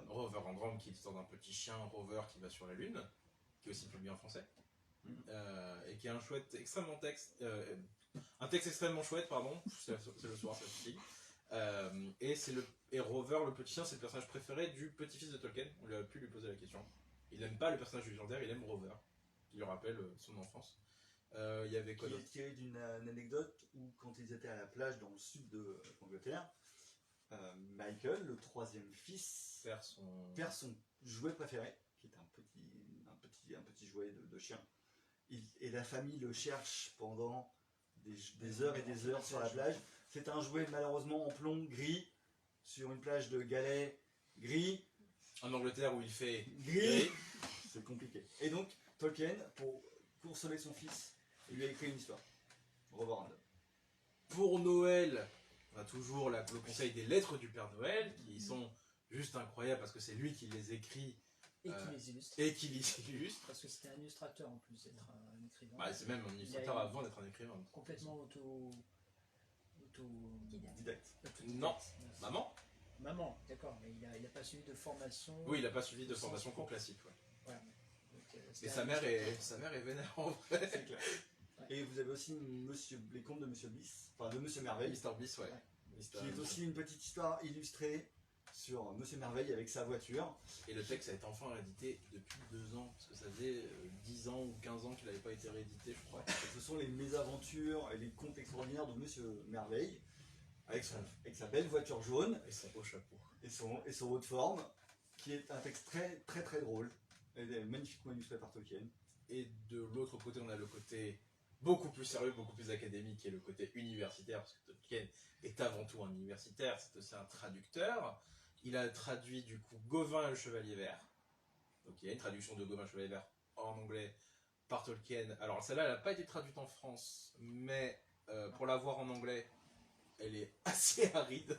Rover Random, qui est l'histoire d'un petit chien Rover qui va sur la Lune, qui est aussi publié en français. Et qui est un texte extrêmement chouette, pardon. C'est le soir, ça suffit. Et Rover, le petit chien, c'est le personnage préféré du petit-fils de Tolkien. On lui a pu lui poser la question. Il n'aime pas le personnage légendaire, il aime Rover, qui lui rappelle son enfance. Il y avait quoi Qui d'autre? est tiré d'une anecdote où, quand ils étaient à la plage dans le sud de l'Angleterre, Michael, le troisième fils, perd son jouet préféré, qui est un petit jouet de chien. Et la famille le cherche pendant des heures et des heures sur la plage. C'est un jouet malheureusement en plomb gris, sur une plage de galets gris. En Angleterre où il fait Gris. C'est compliqué. Et donc, Tolkien, pour consoler son fils, il lui a écrit une histoire. Rover Random. Pour Noël, on a toujours le conseil des lettres du Père Noël, qui sont juste incroyables parce que c'est lui qui les écrit Et qui les illustre. et qui les illustre. Parce que c'était un illustrateur en plus d'être un écrivain. Bah, c'est même un illustrateur avant d'être un écrivain. Complètement Didacte. Non. Maman, d'accord, mais il a pas suivi de formation. Oui, il n'a pas suivi de formation cours classique. Ouais. Voilà. Donc, Et sa mère est vénère en vrai. C'est clair. Et vous avez aussi les contes de Monsieur Bliss, enfin de Monsieur Merveille, Mr. Beast, ouais. qui est aussi une petite histoire illustrée sur Monsieur Merveille avec sa voiture. Et le texte a été enfin réédité depuis 2 ans, parce que ça faisait 10 ans ou 15 ans qu'il n'avait pas été réédité, je crois. Et ce sont les mésaventures et les contes extraordinaires de Monsieur Merveille, avec sa belle voiture jaune Et son beau chapeau. et son haut de forme, qui est un texte très très très drôle, et magnifiquement illustré par Tolkien. Et de l'autre côté, on a le côté beaucoup plus sérieux, beaucoup plus académique, qui est le côté universitaire, parce que Tolkien est avant tout un universitaire, c'est aussi un traducteur. Il a traduit du coup Gauvin et le Chevalier Vert. Donc il y a une traduction de Gauvin et le Chevalier Vert en anglais par Tolkien. Alors celle-là, elle n'a pas été traduite en France, mais pour la voir en anglais, elle est assez aride.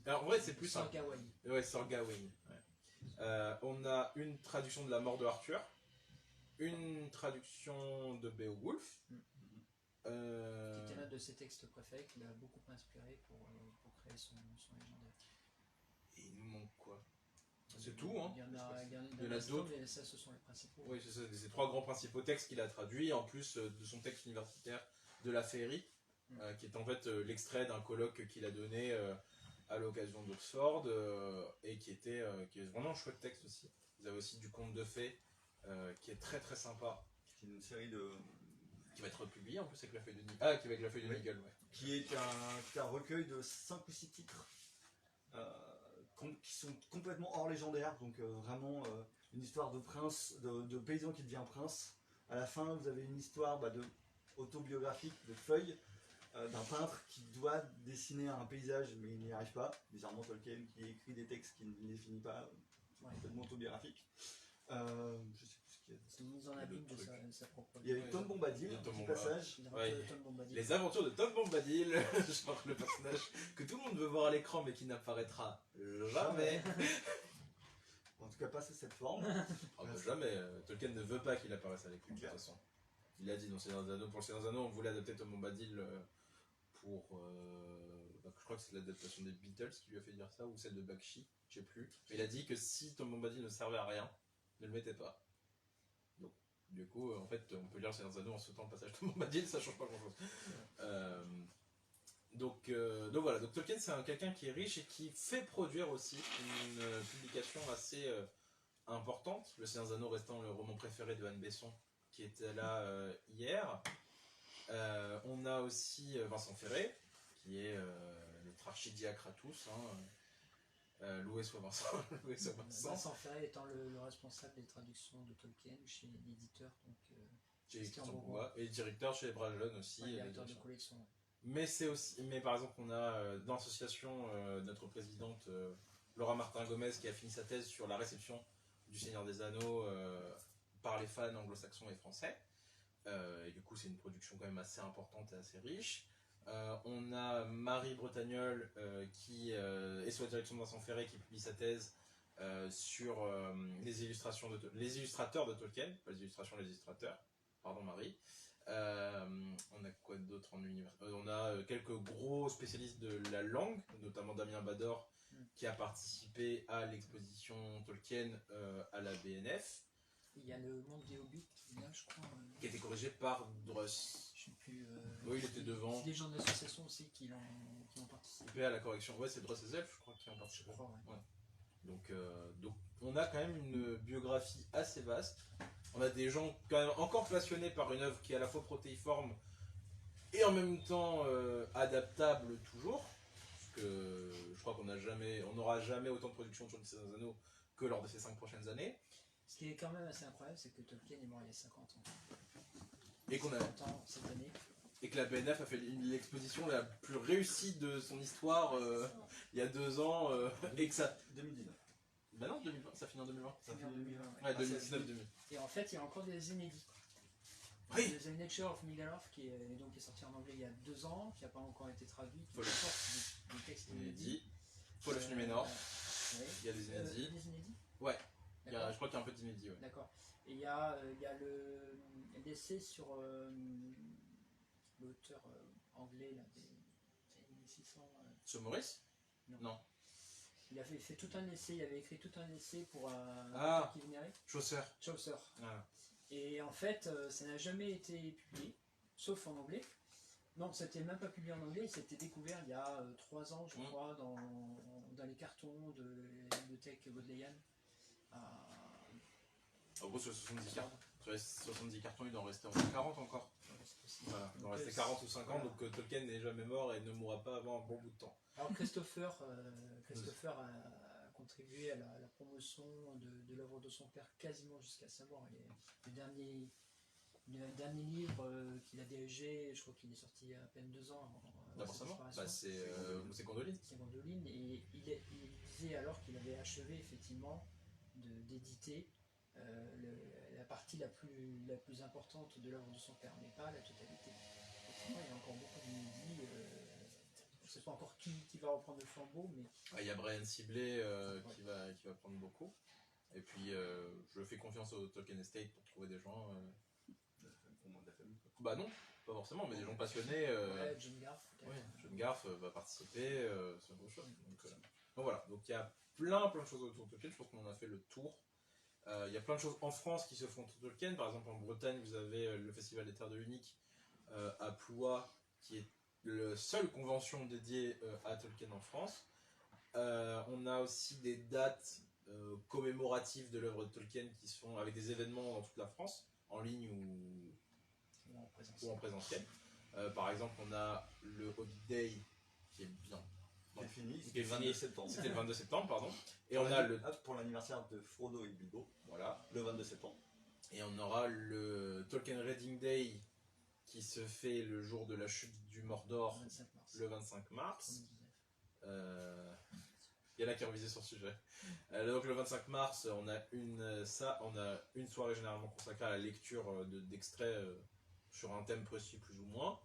Alors, en vrai, c'est plus Sir un... Gawain. Ouais, Sir Gawain. Ouais. On a une traduction de La Mort de Arthur, une traduction de Beowulf. Qui était l'un de ses textes préférés, qu'il a beaucoup inspiré pour créer son légendaire. Et il nous manque quoi? C'est tout, hein? Il y en a d'autres. mais ça, ce sont les principaux. Oui, c'est ça, ces 3 grands principaux textes qu'il a traduits, en plus de son texte universitaire de la féerie, qui est en fait l'extrait d'un colloque qu'il a donné à l'occasion d'Oxford, et qui est vraiment un chouette texte aussi. Vous avez aussi du conte de fées, qui est très très sympa. C'est une série de... Qui va être publié en plus avec la feuille de Nigel. Ah, qui va avec la feuille de Nigel, ouais. Qui est un recueil de 5 ou 6 titres qui sont complètement hors légendaire, donc vraiment une histoire de prince, de paysan qui devient prince. À la fin, vous avez une histoire autobiographique de feuilles d'un peintre qui doit dessiner un paysage, mais il n'y arrive pas. Bizarrement, Tolkien qui écrit des textes qui ne les finit pas, complètement autobiographique. Je sais plus ce qu'il y a. C'est une mise en abîme de sa propre. Il y avait Tom Bombadil, un petit passage. Les aventures de Tom Bombadil, genre le personnage que tout le monde veut voir à l'écran mais qui n'apparaîtra jamais. En tout cas, pas sous cette forme. Jamais. Tolkien ne veut pas qu'il apparaisse à l'écran, de toute façon. Il a dit dans Seigneur des Anneaux, pour le Seigneur des Anneaux, on voulait adapter Tom Bombadil pour... je crois que c'est l'adaptation des Beatles qui lui a fait dire ça, ou celle de Bakshi, je sais plus. Mais il a dit que si Tom Bombadil ne servait à rien, ne le mettez pas. Donc, du coup, en fait, on peut lire le Seigneur des Anneaux en sautant le passage de Tom Bombadil, ça change pas grand chose. Donc voilà, donc Tolkien c'est quelqu'un qui est riche et qui fait produire aussi une publication assez importante. Le Seigneur des Anneaux restant le roman préféré de Anne Besson, qui était là hier. On a aussi Vincent Ferré, qui est notre archidiacre à tous. Loué soit Vincent. Loué soit Vincent. Vincent Ferré étant le responsable des traductions de Tolkien chez l'éditeur, donc chez Christian Bourgois, et directeur chez Brajlon aussi. Directeur de collection. Mais par exemple, on a dans l'association notre présidente Laura Martin-Gomez qui a fini sa thèse sur la réception du Seigneur des Anneaux par les fans anglo-saxons et français. Et du coup, c'est une production quand même assez importante et assez riche. On a Marie Bretagnol qui est sous la direction de Vincent Ferré, qui publie sa thèse sur les illustrateurs de Tolkien, pas les illustrations, les illustrateurs. Pardon Marie. On a quoi d'autre en univers? On a quelques gros spécialistes de la langue, notamment Damien Bador, qui a participé à l'exposition Tolkien à la BNF. Il y a le monde des Hobbits qui est là, je crois. Qui a été corrigé par Druss. Je sais plus. Oui, il était devant. C'est des gens de l'association aussi qui ont participé. À la correction. Ouais, c'est Druss et Zelf, je crois, qui ont participé. Je crois, ouais. Donc, on a quand même une biographie assez vaste. On a des gens quand même encore passionnés par une œuvre qui est à la fois protéiforme et en même temps adaptable toujours. Parce que je crois qu'on n'aura jamais autant de production sur les Seigneur des Anneaux que lors de ces 5 prochaines années. Ce qui est quand même assez incroyable, c'est que Tolkien est mort il y a 50 ans. Et qu'on a 50 ans cette année. Et que la BNF a fait l'exposition la plus réussie de son histoire il y a 2 ans. Et que ça. 2019. Bah non, 2020, ça finit en 2020. Ça fait 2020. Ouais, 2019-2020. Et en fait, il y a encore des inédits. Oui. The Nature of Middle-earth qui est sorti en anglais il y a 2 ans, qui n'a pas encore été traduit, qui Voilà. sort des textes inédits. Fall of Numenor. Ouais. Il y a des inédits. Des inédits. Ouais. D'accord. Je crois qu'il y a un peu d'inédits. Ouais. D'accord. Et il y a l'essai sur l'auteur anglais là, des 1600. Sur Maurice? Non. Il avait fait tout un essai, il avait écrit tout un essai pour qui venait Chaucer. Chaucer. Ah. Et en fait, ça n'a jamais été publié, sauf en anglais. Non, c'était même pas publié en anglais, il s'était découvert il y a 3 ans, je crois, dans les cartons de la bibliothèque Bodleian. En gros, sur les 70 cartons, il doit en rester environ 40 encore. Voilà, il doit en rester 40 ou 50, voilà. donc Tolkien n'est jamais mort et ne mourra pas avant un bon bout de temps. Alors Christopher a contribué à la promotion de l'œuvre de son père quasiment jusqu'à sa mort. Le dernier livre qu'il a dirigé, je crois qu'il est sorti il y a à peine 2 ans avant D'abord sa sa mort, disparition. c'est Gondolin. C'est Gondolin, et il disait alors qu'il avait achevé effectivement d'éditer la partie la plus importante de l'œuvre de son père, mais pas la totalité. Effectivement, il y a encore beaucoup d'inédits. Je ne sais pas encore qui va reprendre le flambeau, mais... Il y a Brian Sibley qui va prendre beaucoup. Et puis, je fais confiance au Tolkien Estate pour trouver des gens... Pour moi, de la famille. Bah non, pas forcément, mais des gens passionnés. Ouais, John Garth. John Garth va participer, c'est une grosse chose. Donc voilà, donc il y a plein de choses autour de Tolkien, je pense qu'on en a fait le tour. Il y a plein de choses en France qui se font autour de Tolkien. Par exemple, en Bretagne, vous avez le Festival des Terres de l'Unique à Ploie, qui est la seule convention dédiée à Tolkien en France. On a aussi des dates commémoratives de l'œuvre de Tolkien qui se font avec des événements dans toute la France, en ligne ou en présentiel. Par exemple, on a le Hobbit Day qui est bien. Qui est fini, Qui est le 22 fini. septembre. C'était le 22 septembre, pardon. Et on a le... Pour l'anniversaire de Frodo et Bilbo, Voilà. le 22 septembre. Et on aura le Tolkien Reading Day qui se fait le jour de la chute du Mordor, 25 mars. le 25 mars. 2019. Il y en a qui ont visé sur le sujet. Donc le 25 mars, on a une soirée généralement consacrée à la lecture d'extraits sur un thème précis plus ou moins.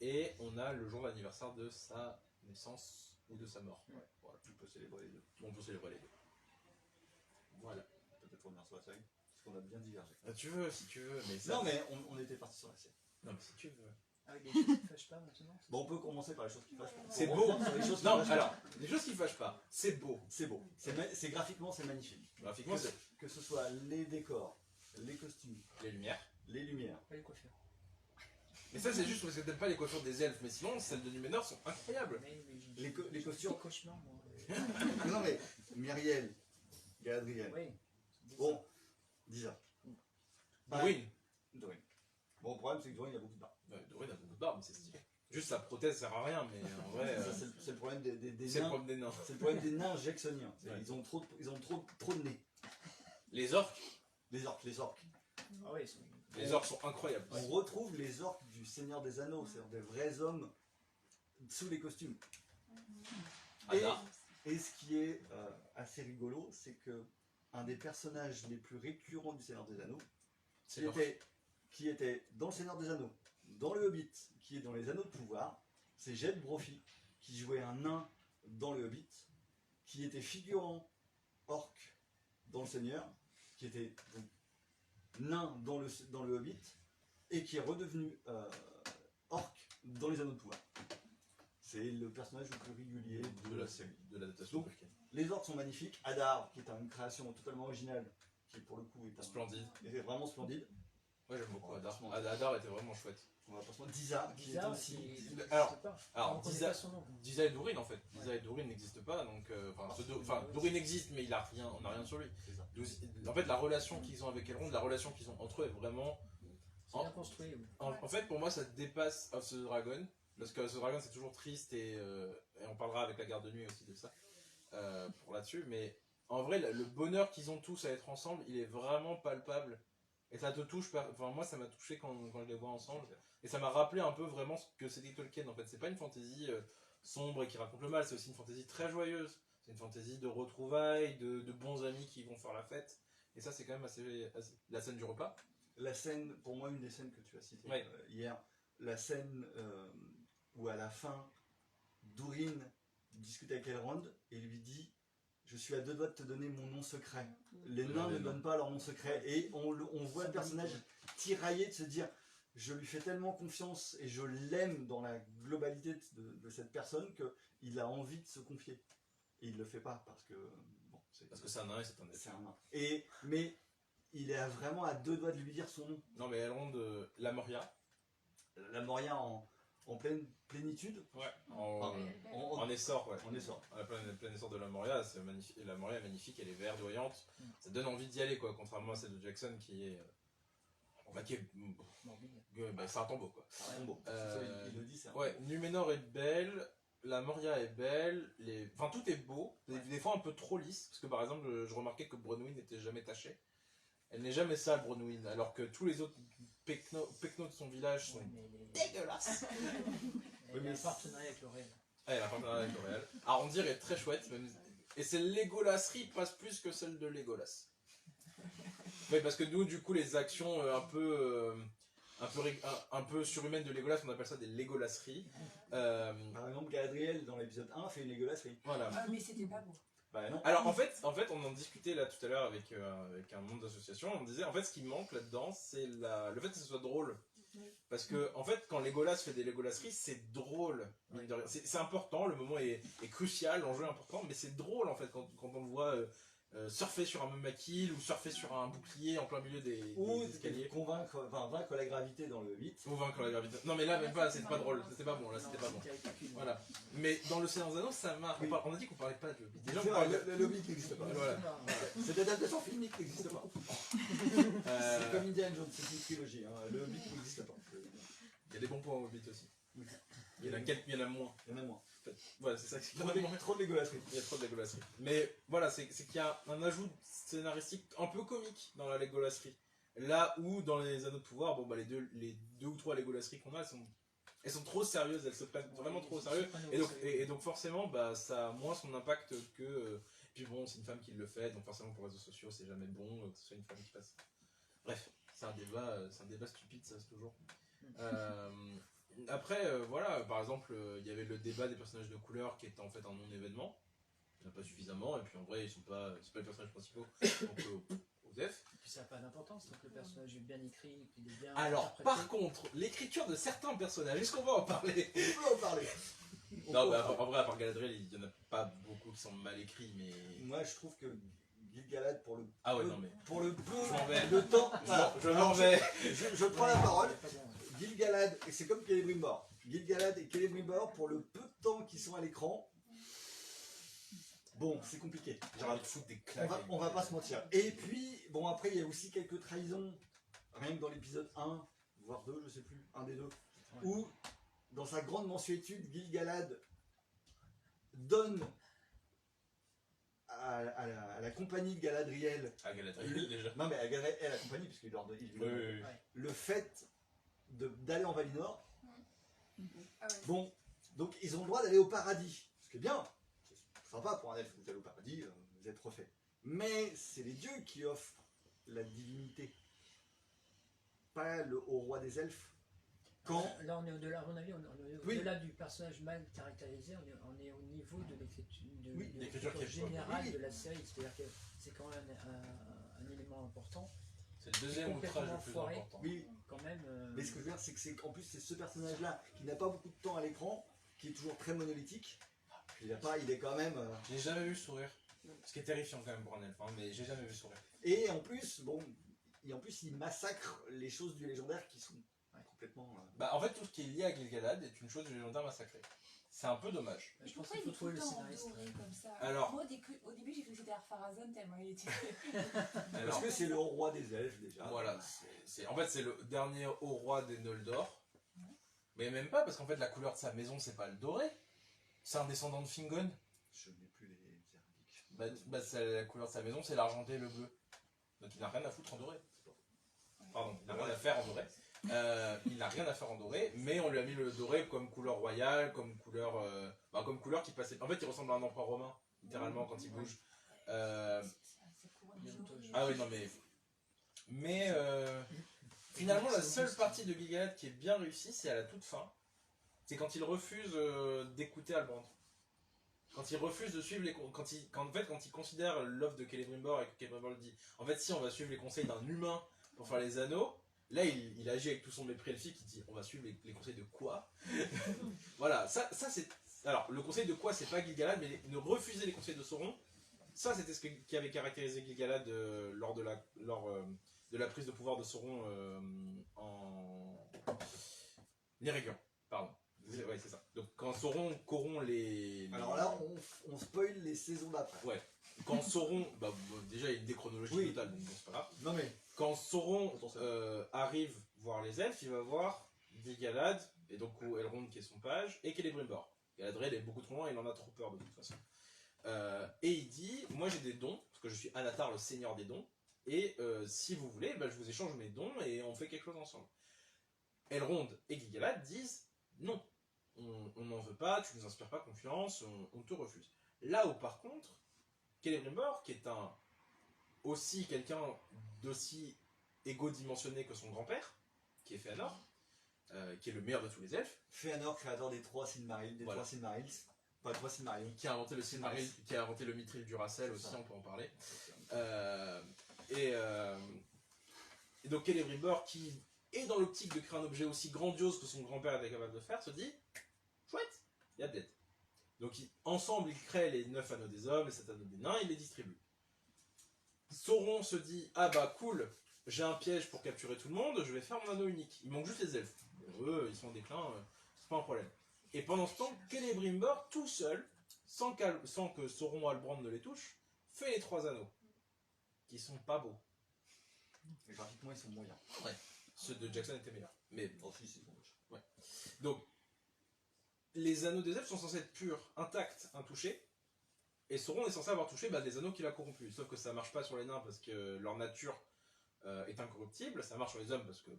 Et on a le jour d'anniversaire de sa naissance ou de sa mort. Ouais. Voilà, on peut célébrer les deux. On peut célébrer les deux. Voilà. Peut-être revenir sur la série, parce qu'on a bien divergé. Tu veux, si tu veux, mais ça... Non, mais on était parti sur la série. Non, mais si tu veux. Avec des choses qui ne fâchent pas maintenant. Bon, on peut commencer par les choses qui fâchent pas. C'est On beau. revient sur les choses qui Non, fâchent pas. alors, les choses qui fâchent pas, c'est beau. C'est beau. C'est graphiquement, c'est magnifique. Graphiquement, c'est Que ce soit les décors, les costumes, les lumières. les lumières. Pas les coiffures. Mais ça, c'est juste parce que t'aimes pas les coiffures des elfes, mais sinon, celles de Numénor sont incroyables. Les costumes. C'est cauchemar, moi. Non, mais Myriel, Galadriel. Oui. Bon, déjà. Dorine. Dorine. Bon, le problème, c'est que Dorine, il y a beaucoup de barbe. Dorine a beaucoup de barbe, mais c'est stylé. Juste sa prothèse sert à rien, mais en vrai. Ça, c'est le problème des C'est le nains. problème des nains. C'est le problème des nains jacksoniens. Ouais. Ils ont trop de nez. Les orques. Les orques. Ah oui, ils sont... Les orques sont incroyables. On retrouve les orques du Seigneur des Anneaux, c'est-à-dire des vrais hommes sous les costumes. Hadar. Et ce qui est assez rigolo, c'est que un des personnages les plus récurrents du Seigneur des Anneaux, C'est qui l'orque. était qui était dans le Seigneur des Anneaux, dans le Hobbit, qui est dans les Anneaux de Pouvoir, c'est Jed Brophy, qui jouait un nain dans le Hobbit, qui était figurant orc dans le Seigneur, qui était donc nain dans le Hobbit, et qui est redevenu orc dans les Anneaux de Pouvoir. C'est le personnage le plus régulier de la série. De l'adaptation Donc, Tolkien. Les orcs sont magnifiques. Adar, qui est une création totalement originale, qui pour le coup Splendide. est vraiment splendide. Moi j'aime beaucoup Ouais, Adar. franchement. Adar était vraiment chouette. On va pas se mentir. Disa, qui est aussi. Alors, Disa, son nom. Disa et Durin en fait. Disa et Durin n'existent pas, donc Durin existe, mais on n'a rien sur lui. C'est ça. En fait, la relation qu'ils ont avec Elrond, la relation qu'ils ont entre eux est vraiment. C'est bien construit. Oui. En fait, pour moi, ça dépasse House of the Dragon, parce que House of the Dragon c'est toujours triste et on parlera avec la garde de nuit aussi de ça pour là-dessus. Mais en vrai, le bonheur qu'ils ont tous à être ensemble, il est vraiment palpable. Et ça te touche, enfin moi ça m'a touché quand je les vois ensemble. Et ça m'a rappelé un peu vraiment ce que c'était Tolkien en fait. C'est pas une fantaisie sombre et qui raconte le mal, c'est aussi une fantaisie très joyeuse. C'est une fantaisie de retrouvailles, de bons amis qui vont faire la fête. Et ça c'est quand même assez... La scène du repas. La scène, pour moi, une des scènes que tu as citées Ouais. hier, la scène où à la fin, Durin discute avec Elrond et lui dit « Je suis à 2 doigts de te donner mon nom secret. Les nains ne donnent pas leur nom secret. » Et on voit le personnage tiraillé de se dire « Je lui fais tellement confiance et je l'aime dans la globalité de cette personne qu'il a envie de se confier. » Et il le fait pas parce que... Bon, Parce que c'est un nain et c'est un elfe. c'est un nain. Mais il est vraiment à 2 doigts de lui dire son nom. Non mais Elrond, la Moria. La Moria en pleine plénitude. Ouais. En essor, ouais. En essor. À la plein essor de la Moria, c'est magnifique. Et la Moria est magnifique, elle est verdoyante. Ça donne envie d'y aller, quoi. Contrairement à celle de Jackson qui est. C'est un tombeau, quoi. C'est un tombeau. C'est ça, il le dit, c'est un Ouais, tombeau. Numénor est belle, la Moria est belle, enfin tout est beau, des fois un peu trop lisse, parce que par exemple je remarquais que Bronwyn n'était jamais tachée. Elle n'est jamais sale, Bronwyn, alors que tous les autres pecnos de son village sont dégueulasses. Il y a un partenariat avec L'Oréal. Ah, elle a un partenariat avec L'Oréal. Arondir est très chouette, et c'est l'égolasserie passe plus que celle de Legolas. Oui, parce que nous, du coup, les actions un peu surhumaines de Legolas, on appelle ça des légolasseries. Par exemple, Galadriel, dans l'épisode 1, fait une dégueulasserie. Voilà. Ah, mais c'était pas beau. Bah non. Alors en fait, on en discutait là tout à l'heure avec un membre d'association. On disait en fait ce qui manque là-dedans, c'est le fait que ce soit drôle. Parce que en fait, quand Legolas fait des légolasseries, c'est drôle. mine de rien. C'est important, le moment est crucial, l'enjeu est important, mais c'est drôle en fait quand on le voit surfer sur un maquille ou surfer sur un bouclier en plein milieu des escaliers. Vaincre la gravité dans le 8. Ou vaincre la gravité. Non mais là même pas, c'était pas drôle, c'était pas bon, là c'était pas bon. Voilà. Mais dans le Seigneur des Anneaux, ça marche. Oui. On a dit qu'on parlait pas de Hobbit. Déjà, on C'est parle vrai, de... le Hobbit n'existe pas. Voilà. Cette adaptation filmique n'existe pas. C'est comme Indiana Jones, c'est une trilogie. Hein. Le Hobbit n'existe pas. Il y a des bons points au Hobbit aussi. Oui. Il y en a quelques, il y en a moins. Il y en a moins. Voilà, c'est ça. Trop de dégueulasserie. Il y a trop de légolasserie. Mais voilà, c'est qu'il y a un ajout scénaristique un peu comique dans la légolasserie. Là où dans les Anneaux de Pouvoir, bon bah les deux ou trois légolasseries qu'on a, elles sont trop sérieuses, elles se prennent vraiment trop au sérieux. Et donc forcément, bah ça a moins son impact que. Puis bon, c'est une femme qui le fait, donc forcément pour les réseaux sociaux, c'est jamais bon que ce soit une femme qui passe. Bref, c'est un débat stupide, ça c'est toujours. Après, voilà, par exemple, il y avait le débat des personnages de couleur qui était en fait un non-événement. Il n'y en a pas suffisamment, et puis en vrai, c'est pas les personnages principaux, donc aux F. Et puis ça n'a pas d'importance, donc le personnage est bien écrit, qu'il est bien Alors, interprété. par contre, l'écriture de certains personnages, est-ce qu'on va en parler? On peut en parler. Non, bah, en vrai, à part Galadriel, il n'y en a pas beaucoup qui sont mal écrits, mais. Moi, je trouve que Gil-galad, pour le Ah ouais, peu, non, mais. pour le peu Je m'en vais. de temps, voilà. Je m'en vais. Je prends la parole. Il est pas bon. Gil-galad, et c'est comme Celebrimbor. Gil-galad et Celebrimbor, pour le peu de temps qu'ils sont à l'écran, bon, c'est compliqué. J'ai envie de foutre des claques. On va pas se mentir. Et puis, bon, après, il y a aussi quelques trahisons, rien que dans l'épisode 1, voire 2, je sais plus, un des deux, où, dans sa grande mansuétude, Gil-galad donne à la compagnie de Galadriel, Ah, Galadriel, déjà. non mais à Galadriel et à la compagnie, puisqu'il leur donne Oui. le fait d'aller en Valinor. Ah ouais. Bon, donc ils ont le droit d'aller au paradis, ce qui est bien, c'est sympa pour un elfe, vous allez au paradis, vous êtes refait. Mais c'est les dieux qui offrent la divinité. pas le haut roi des elfes. Quand Là, on est au-delà, à mon avis, on est Oui. au-delà du personnage mal caractérisé, on est au niveau de l'écriture, Oui, de l'écriture qui est générale oui. de la série. C'est-à-dire que c'est quand même un élément important. C'est le deuxième complètement outrage le plus foiré. important. oui, Quand même. mais ce que je veux dire, c'est que en plus c'est ce personnage-là qui n'a pas beaucoup de temps à l'écran, qui est toujours très monolithique. Il est quand même. J'ai jamais vu sourire. Ce qui est terrifiant quand même pour un elfe, hein, mais j'ai jamais vu sourire. Et en plus, il massacre les choses du légendaire qui sont complètement. Bah en fait tout ce qui est lié à Gil-galad est une chose du légendaire massacrée. C'est un peu dommage. Je pense Pourquoi qu'il il faut est tout trouver le le temps en scénariste. doré comme ça? Alors- Moi, au début, j'ai cru que c'était Arpharazon tellement il était. Parce Alors, que c'est le haut roi des elfes déjà. voilà, en fait c'est le dernier haut roi des Noldor. Mais même pas parce qu'en fait la couleur de sa maison c'est pas le doré. C'est un descendant de Fingon. Je n'ai plus les indices. La couleur de sa maison c'est l'argenté et le bleu. Donc il n'a rien à foutre en doré. Pardon, il n'a rien à faire en doré. Il n'a rien à faire en doré, mais on lui a mis le doré comme couleur royale, comme couleur qui passait. En fait, il ressemble à un empereur romain, littéralement, quand il bouge. Ah oui, non, mais finalement, la seule partie de Gil-galad qui est bien réussie, c'est à la toute fin. C'est quand il refuse d'écouter Halbrand. Quand il refuse de suivre quand il considère l'offre de Celebrimbor et que Celebrimbor lui dit en fait, si on va suivre les conseils d'un humain pour faire les anneaux, là il agit avec tout son mépris elfique, il dit on va suivre les conseils de quoi. Voilà, ça c'est. Alors, le conseil de quoi, c'est pas Gil-galad, mais ne refuser les conseils de Sauron, ça c'était ce qui avait caractérisé Gil-galad lors de la prise de pouvoir de Sauron en Eregion, pardon. Ouais, c'est ça. Donc quand Sauron corrompt les... Alors là, on spoil les saisons d'après. Ouais. Quand Sauron... déjà, il y a une déchronologie Oui. totale, donc bon, c'est pas grave. Non mais. Quand Sauron arrive voir les elfes, il va voir Gil-galad, et donc Elrond qui est son page, et Celebrimbor. Galadriel est beaucoup trop loin, il en a trop peur de toute façon. Et il dit, moi j'ai des dons, parce que je suis Anatar, le seigneur des dons, et si vous voulez, je vous échange mes dons et on fait quelque chose ensemble. Elrond et Gil-galad disent, non, on n'en veut pas, tu nous inspires pas confiance, on te refuse. Là où par contre, Celebrimbor, qui est aussi quelqu'un d'aussi égo-dimensionné que son grand-père, qui est Fëanor, qui est le meilleur de tous les elfes, Fëanor, créateur des trois Silmarils, Voilà. Pas trois Silmarils. qui a inventé le Silmaril, qui a inventé le Mithril Duracell aussi, on peut en parler. Et donc Celebrimbor, qui est dans l'optique de créer un objet aussi grandiose que son grand-père était capable de faire, se dit chouette, il y a de l'aide. Donc ensemble, ils créent les 9 anneaux des hommes, les 7 anneaux des nains, ils les distribuent. Sauron se dit ah bah cool, j'ai un piège pour capturer tout le monde, je vais faire mon anneau unique. Il manque juste les elfes. Eux, ils sont en déclin, c'est pas un problème. Et pendant ce temps, Celebrimbor, tout seul, sans que Sauron ou Halbrand ne les touche, fait les 3 anneaux. Qui sont pas beaux. Mais graphiquement, ils sont moyens. Ouais. Ceux de Jackson étaient meilleurs. Mais Oh, si, c'est bon. ouais. Donc, les anneaux des elfes sont censés être purs, intacts, intouchés. Et Sauron est censé avoir touché des anneaux qu'il a corrompus. Sauf que ça marche pas sur les nains parce que leur nature est incorruptible. Ça marche sur les hommes parce que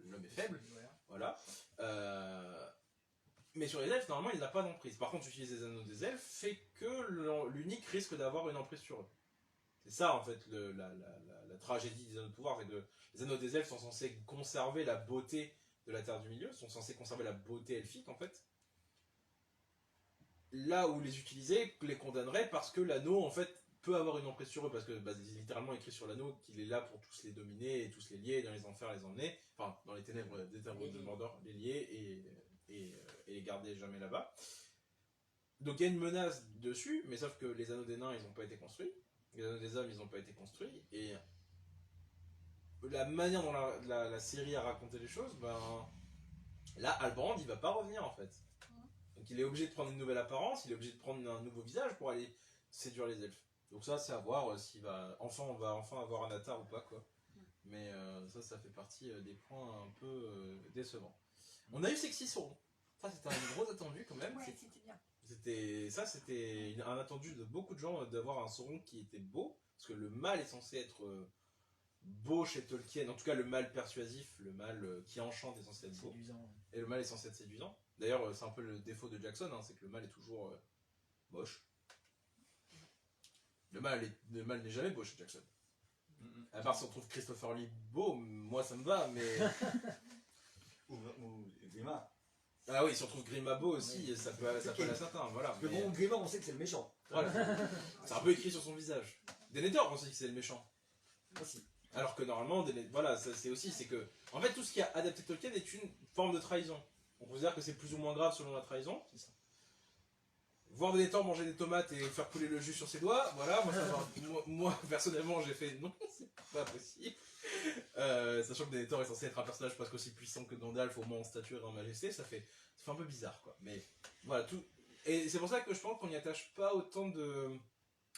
l'homme est faible. Voilà. Mais sur les elfes, normalement, il n'a pas d'emprise. Par contre, utiliser les anneaux des elfes fait que l'unique risque d'avoir une emprise sur eux. C'est ça, en fait, la tragédie des anneaux de pouvoir. C'est que les anneaux des elfes sont censés conserver la beauté de la Terre du Milieu, sont censés conserver la beauté elfique, en fait. Là où les utiliser les condamnerait parce que l'anneau, en fait, peut avoir une emprise sur eux. Parce que c'est littéralement écrit sur l'anneau qu'il est là pour tous les dominer et tous les lier, dans les enfers les emmener. Enfin, dans les ténèbres de Mordor, les lier et les garder jamais là-bas. Donc il y a une menace dessus, mais sauf que les anneaux des nains, ils n'ont pas été construits. Les anneaux des hommes, ils n'ont pas été construits. Et la manière dont la série a raconté les choses, là, Halbrand, il va pas revenir en fait. Donc il est obligé de prendre une nouvelle apparence, il est obligé de prendre un nouveau visage pour aller séduire les elfes. Donc ça, c'est à voir s'il va on va enfin avoir un Anatar ou pas, quoi. Mais ça fait partie des points un peu décevants. On a eu Sexy Sauron. Ça, c'était un gros attendu quand même. Ouais, c'était bien. C'était un attendu de beaucoup de gens d'avoir un Sauron qui était beau, parce que le mal est censé être beau chez Tolkien, en tout cas le mal persuasif, le mal qui enchante est censé être beau, Séduisant. et le mal est censé être séduisant. D'ailleurs, c'est un peu le défaut de Jackson, c'est que le mal est toujours moche. Le mal n'est jamais beau chez Jackson. À part si on trouve Christopher Lee beau, moi ça me va, mais... Ou Grima. Ah oui, si on trouve Grima beau aussi, ça peut aller certain, voilà. Parce que mais- bon, Grima, on sait que c'est le méchant. Voilà. C'est un peu écrit sur son visage. Denethor, on sait que c'est le méchant. Aussi. Alors que normalement, voilà, c'est aussi, c'est que... En fait, tout ce qui a adapté Tolkien est une forme de trahison. On considère que c'est plus ou moins grave selon la trahison. C'est ça. Voir Denethor manger des tomates et faire couler le jus sur ses doigts, voilà, moi personnellement j'ai fait non, c'est pas possible. Sachant que Denethor est censé être un personnage presque aussi puissant que Gandalf, au moins en stature et en majesté, ça fait un peu bizarre quoi. Mais voilà, tout. Et c'est pour ça que je pense qu'on n'y attache pas autant de.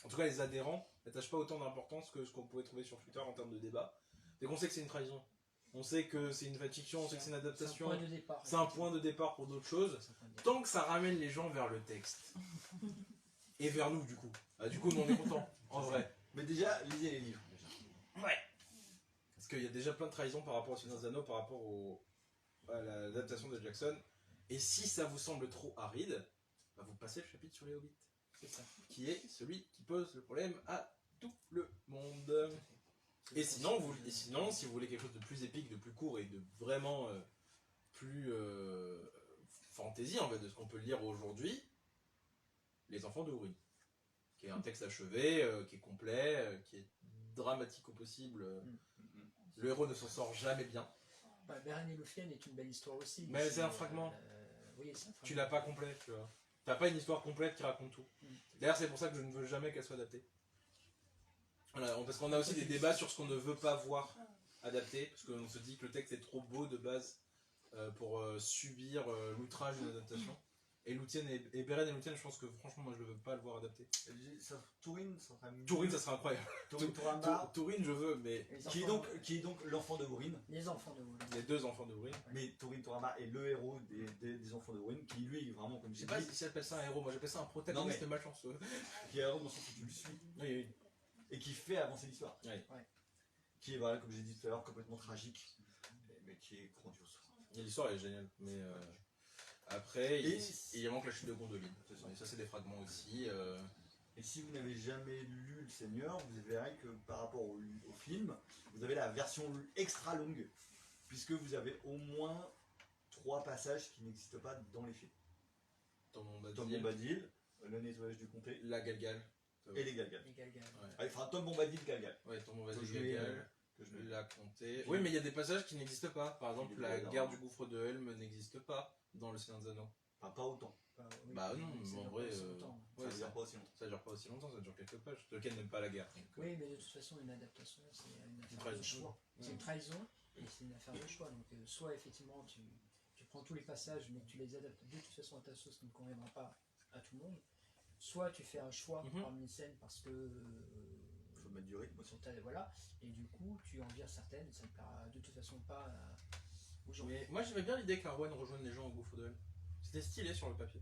En tout cas, les adhérents n'attachent pas autant d'importance que ce qu'on pouvait trouver sur Twitter en termes de débat. Dès qu'on sait que c'est une trahison, on sait que c'est une fiction, on sait que c'est une adaptation. C'est un point de départ. C'est un point de départ pour d'autres choses. C'est un point de départ. Tant que ça ramène les gens vers le texte. Et vers nous, du coup. Ah, du coup, nous, on est contents, en vrai. Mais déjà, lisez les livres. Déjà. Ouais. Parce qu'il y a déjà plein de trahisons par rapport au Seigneur des Anneaux, par rapport à l'adaptation de Jackson. Et si ça vous semble trop aride, bah vous passez le chapitre sur les Hobbits. C'est ça. Qui est celui qui pose le problème à tout le monde. Et sinon, si vous voulez quelque chose de plus épique, de plus court et de vraiment plus fantasy, en fait, de ce qu'on peut lire aujourd'hui, Les Enfants de Húrin, qui est un texte achevé, qui est complet, qui est dramatique au possible. Le héros ne s'en sort jamais bien. Bah, Beren et Lúthien est une belle histoire aussi. Mais c'est un fragment. Oui, c'est un fragment. Tu l'as pas complet, tu vois. T'as pas une histoire complète qui raconte tout. D'ailleurs, c'est pour ça que je ne veux jamais qu'elle soit adaptée. Voilà, parce qu'on a aussi des débats sur ce qu'on ne veut pas voir adapté, parce qu'on se dit que le texte est trop beau de base pour subir l'outrage d'une adaptation. Et Lúthien et Beren et Lúthien, je pense que franchement, moi je ne veux pas le voir adapté. Túrin, ça serait mieux. Túrin, ça serait incroyable. Túrin, je veux, mais Qui est donc l'enfant de Húrin. Les enfants de Húrin. les deux enfants de Húrin. Mais Túrin est le héros des enfants de Húrin, qui lui, vraiment, comme Je j'ai sais pas dit, si j'appelle ça un héros, moi j'appelle ça un protagoniste Non, mais- malchanceux. qui est héros dans le sens où tu le suis. Oui, oui. Et qui fait avancer l'histoire. Oui. Ouais. Qui est, voilà, comme j'ai dit tout à l'heure, complètement tragique, mais qui est grandiose. Et l'histoire est géniale, mais après, Et- il manque la chute de Gondolin. Et ça, c'est des fragments aussi. Et si vous n'avez jamais lu Le Seigneur, vous verrez que par rapport au film, vous avez la version extra longue, puisque vous avez au moins 3 passages qui n'existent pas dans les films. Tom Tom Bombadil, Le nettoyage du comté la Galgal. et les Galgal. Les Galgal. Enfin, Tom Bombadil, Galgal. Ouais, Tom Que Bombadil, je l'ai, Galgal. que je l'ai. La comté. Oui, mais il y a des passages qui n'existent pas. Par exemple, Il est la énorme. guerre du gouffre de Helm n'existe pas dans le Seigneur des Anneaux. Enfin, pas autant. Oui, Bah non, ça en dure vrai, pas si longtemps. ouais, Ça dure pas aussi longtemps. ça dure pas aussi longtemps, ça dure quelques pages. Tolkien n'aime pas la guerre. donc, Oui, mais de toute façon, une adaptation, c'est une affaire de trahison. choix. C'est une trahison et c'est une affaire de choix. Donc, soit effectivement, tu prends tous les passages, mais tu les adaptes de toute façon à ta sauce qui ne conviendra pas à tout le monde. Soit tu fais un choix parmi les scènes parce que. Il faut mettre du rythme aussi. Voilà, et du coup, tu en vires certaines et ça ne plaira de toute façon pas aux gens. Mais moi j'aimais bien l'idée qu'Arwen rejoigne les gens au gouffre de Helm. C'était stylé sur le papier.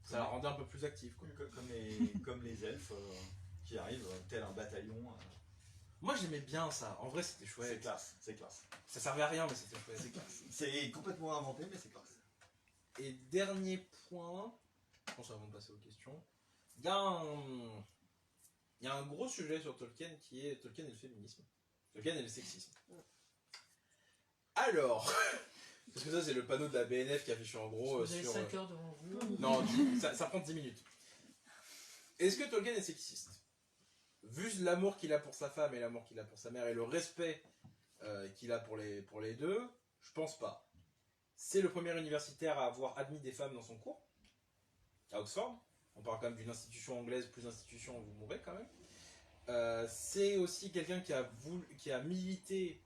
Ça la rendait un peu plus active quoi. Comme les elfes qui arrivent, tel un bataillon. Moi j'aimais bien ça, en vrai c'était C'est chouette. classe, c'est classe. Ça servait à rien mais c'était chouette. C'est classe. C'est complètement inventé, mais c'est classe. Et dernier point, je pense avant de passer aux questions, il y a un gros sujet sur Tolkien qui est Tolkien et le féminisme. Tolkien et le sexisme. Alors, parce que ça c'est le panneau de la BNF qui affiche en gros Vous avez sur... 5 heures devant vous. Non, ça prend 10 minutes. Est-ce que Tolkien est sexiste? Vu l'amour qu'il a pour sa femme et l'amour qu'il a pour sa mère et le respect qu'il a pour les deux, je pense pas. C'est le premier universitaire à avoir admis des femmes dans son cours, à Oxford. On parle quand même d'une institution anglaise, plus institution, vous mourrez quand même. C'est aussi quelqu'un qui a milité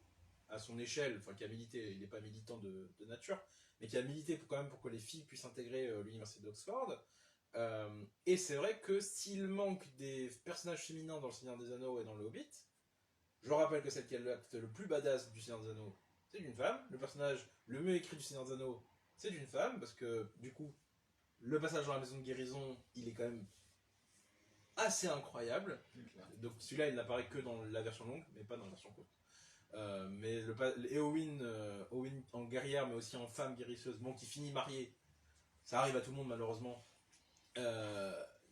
à son échelle, enfin qui a milité, il n'est pas militant de nature, mais qui a milité quand même pour que les filles puissent intégrer l'université d'Oxford. Et c'est vrai que s'il manque des personnages féminins dans le Seigneur des Anneaux et dans le Hobbit, je rappelle que celle qui a l'acte le plus badass du Seigneur des Anneaux, c'est une femme. Le personnage le mieux écrit du Seigneur des Anneaux, c'est une femme, parce que du coup, le passage dans la maison de guérison, il est quand même assez incroyable. Donc celui-là, il n'apparaît que dans la version longue, mais pas dans la version courte. Mais Éowyn en guerrière, mais aussi en femme guérisseuse, bon, qui finit mariée, ça arrive à tout le monde malheureusement.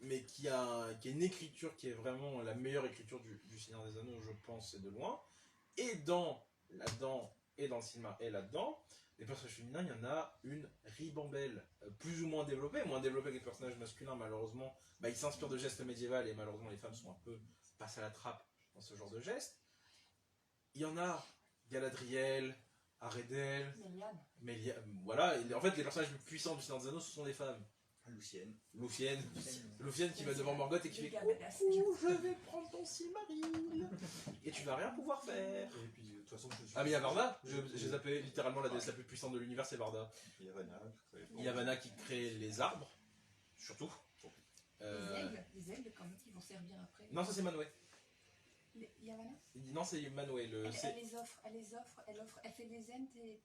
mais qui a une écriture qui est vraiment la meilleure écriture du Seigneur des Anneaux, je pense, et de loin. Et là-dedans, et dans le cinéma, et là-dedans, les personnages féminins, il y en a une ribambelle, plus ou moins développée que les personnages masculins, malheureusement. Bah, ils s'inspirent de gestes médiévaux, et malheureusement, les femmes sont un peu passées à la trappe dans ce genre de gestes. Il y en a Galadriel, Aredel, voilà, et en fait, les personnages les plus puissants du Seigneur des Anneaux, ce sont des femmes. Lucienne qui va devant Morgoth et qui fait coucou, je vais prendre ton Silmaril et tu vas rien pouvoir faire. Et puis, de toute façon, Ah, mais il y a Varda, j'ai zappé littéralement la déesse la plus puissante de l'univers, c'est Varda. Il y a Vanna. Il y a Vanna qui crée les arbres, surtout. Les aigles, quand même, ils vont servir après. Non, ça c'est Manwë. Yavanna Non, c'est Manwë. Elle fait des ents et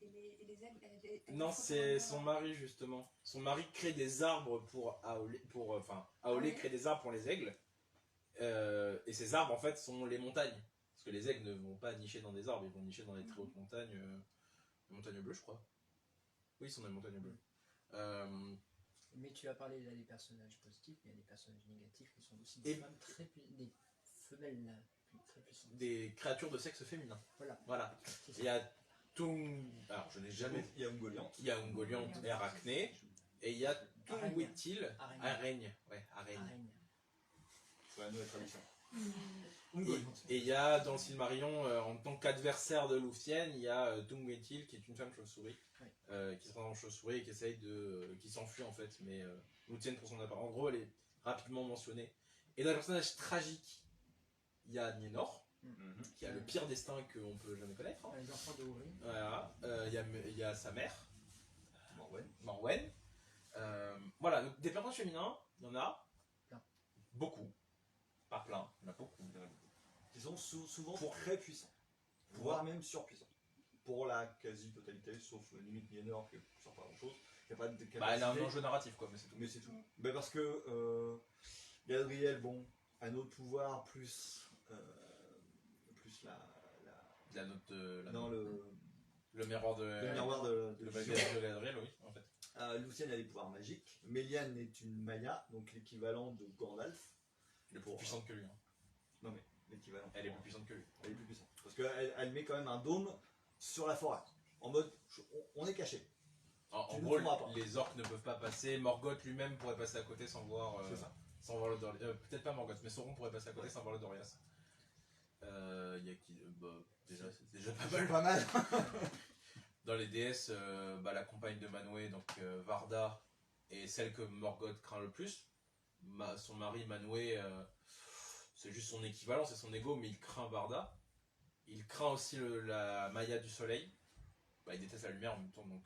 les aigles. Non, c'est son mari justement. Son mari crée des arbres pour Aolé crée des arbres pour les aigles. Et ces arbres en fait sont les montagnes. Parce que les aigles ne vont pas nicher dans des arbres, ils vont nicher dans les très hautes montagnes. Les montagnes bleues, je crois. Oui, ils sont dans les montagnes bleues. Mais tu as parlé là des personnages positifs, mais il y a des personnages négatifs qui sont aussi des femmes des femelles là, très puissantes. Des créatures de sexe féminin. Voilà. C'est ça. Il y a alors je n'ai jamais. Il y a Ungoliant. Il y a Ungoliant et Arachné. Et il y a Tungwithil. Araigne. Araigne. C'est la nouvelle tradition. Et il y a dans le Silmarillion, en tant qu'adversaire de Lúthien, il y a Tungwithil qui est une femme chauve-souris, qui se transforme en chauve-souris et qui s'enfuit en fait, mais Lúthien pour son appareil. En gros, elle est rapidement mentionnée. Et dans les personnages tragiques, il y a Nienor, qui a le pire destin qu'on peut jamais connaître. Hein. Les enfants de Hourin. Voilà. Il y a sa mère, Morwen. voilà, donc des personnages féminins, il y en a Plein. beaucoup. Pas plein, il y en a beaucoup. Ils sont souvent très puissants, voire même surpuissants. Pour la quasi-totalité, sauf limite Nienor qui ne sert pas grand-chose. Il n'y a pas de capacité. Bah, elle a un enjeu narratif, quoi, mais c'est tout. Mais c'est tout. Mais parce que Galadriel, bon, un autre pouvoir plus La note de. dans Le miroir de. le miroir de Le Vision. bagage de Galadriel, oui, en fait. Lucienne a des pouvoirs magiques. Méliane est une Maya, donc l'équivalent de Gandalf. Elle est plus puissante que lui. Hein. Non mais l'équivalent. Elle est plus puissante que lui. Elle est plus puissante. Parce qu'elle met quand même un dôme sur la forêt. En mode, on est caché. En Tu gros, ne pourras pas. les orques ne peuvent pas passer. Morgoth lui-même pourrait passer à côté sans voir. C'est ça. Sans voir le Dorias. Peut-être pas Morgoth, mais Sauron pourrait passer à côté sans voir le Dorias. Il y a qui. Déjà, c'est déjà pas mal. Pas mal. Dans les déesses, la compagne de Manwë, donc Varda, est celle que Morgoth craint le plus. Son mari Manwë, c'est juste son équivalent, c'est son ego, mais il craint Varda. Il craint aussi la Maya du soleil. Il déteste la lumière en même temps, donc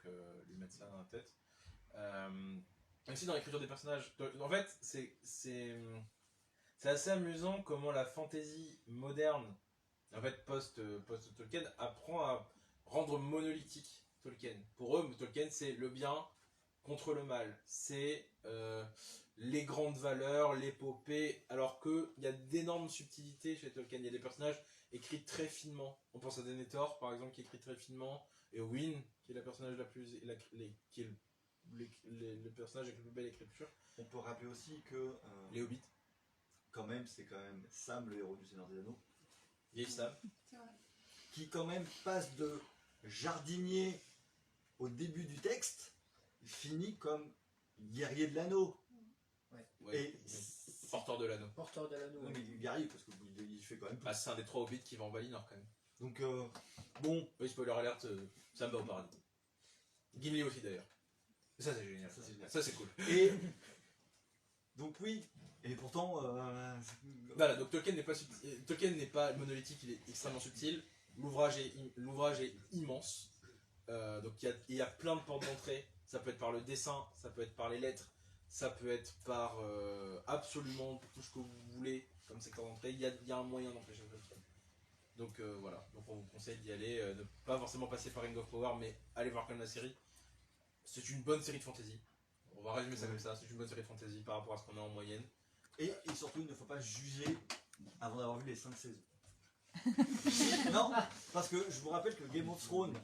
lui mettre ça dans la tête. Aussi dans l'écriture des personnages. En fait, c'est assez amusant comment la fantasy moderne, en fait post-Tolkien, apprend à rendre monolithique Tolkien. Pour eux, Tolkien, c'est le bien contre le mal. C'est les grandes valeurs, l'épopée, alors qu'il y a d'énormes subtilités chez Tolkien. Il y a des personnages écrits très finement. On pense à Denethor, par exemple, qui est écrit très finement, et Owen, qui est la personnage la plus... qui est le personnage avec la plus belle écriture. On peut rappeler aussi que Les Hobbits. c'est quand même Sam, le héros du Seigneur des Anneaux, Vieille Sam. C'est vrai. qui quand même passe de jardinier au début du texte, finit comme guerrier de l'anneau. Ouais. Et Porteur de l'anneau. Porteur de l'anneau. non, mais guerrier parce qu'il fait quand même tout. C'est un des 3 Hobbits qui va en Valinor quand même. Donc bon, Oui, spoiler alert, Sam va au paradis. Gimli aussi d'ailleurs. Ça c'est génial. Ça, c'est génial. Ça c'est cool. et donc oui, et pourtant Voilà, donc Tolkien n'est pas monolithique, il est extrêmement subtil. L'ouvrage est immense. Donc il y a plein de portes d'entrée. Ça peut être par le dessin, ça peut être par les lettres, ça peut être par absolument tout ce que vous voulez comme secteur d'entrée. Il y a un moyen d'empêcher Tolkien. Donc voilà, donc on vous conseille d'y aller, ne pas forcément passer par Ring of Power, mais allez voir quand même la série. C'est une bonne série de fantasy. On va résumer ça comme ça, c'est une bonne série de fantasy par rapport à ce qu'on a en moyenne. et surtout il ne faut pas juger avant d'avoir vu les 5 saisons. Non, parce que je vous rappelle que Game of Thrones,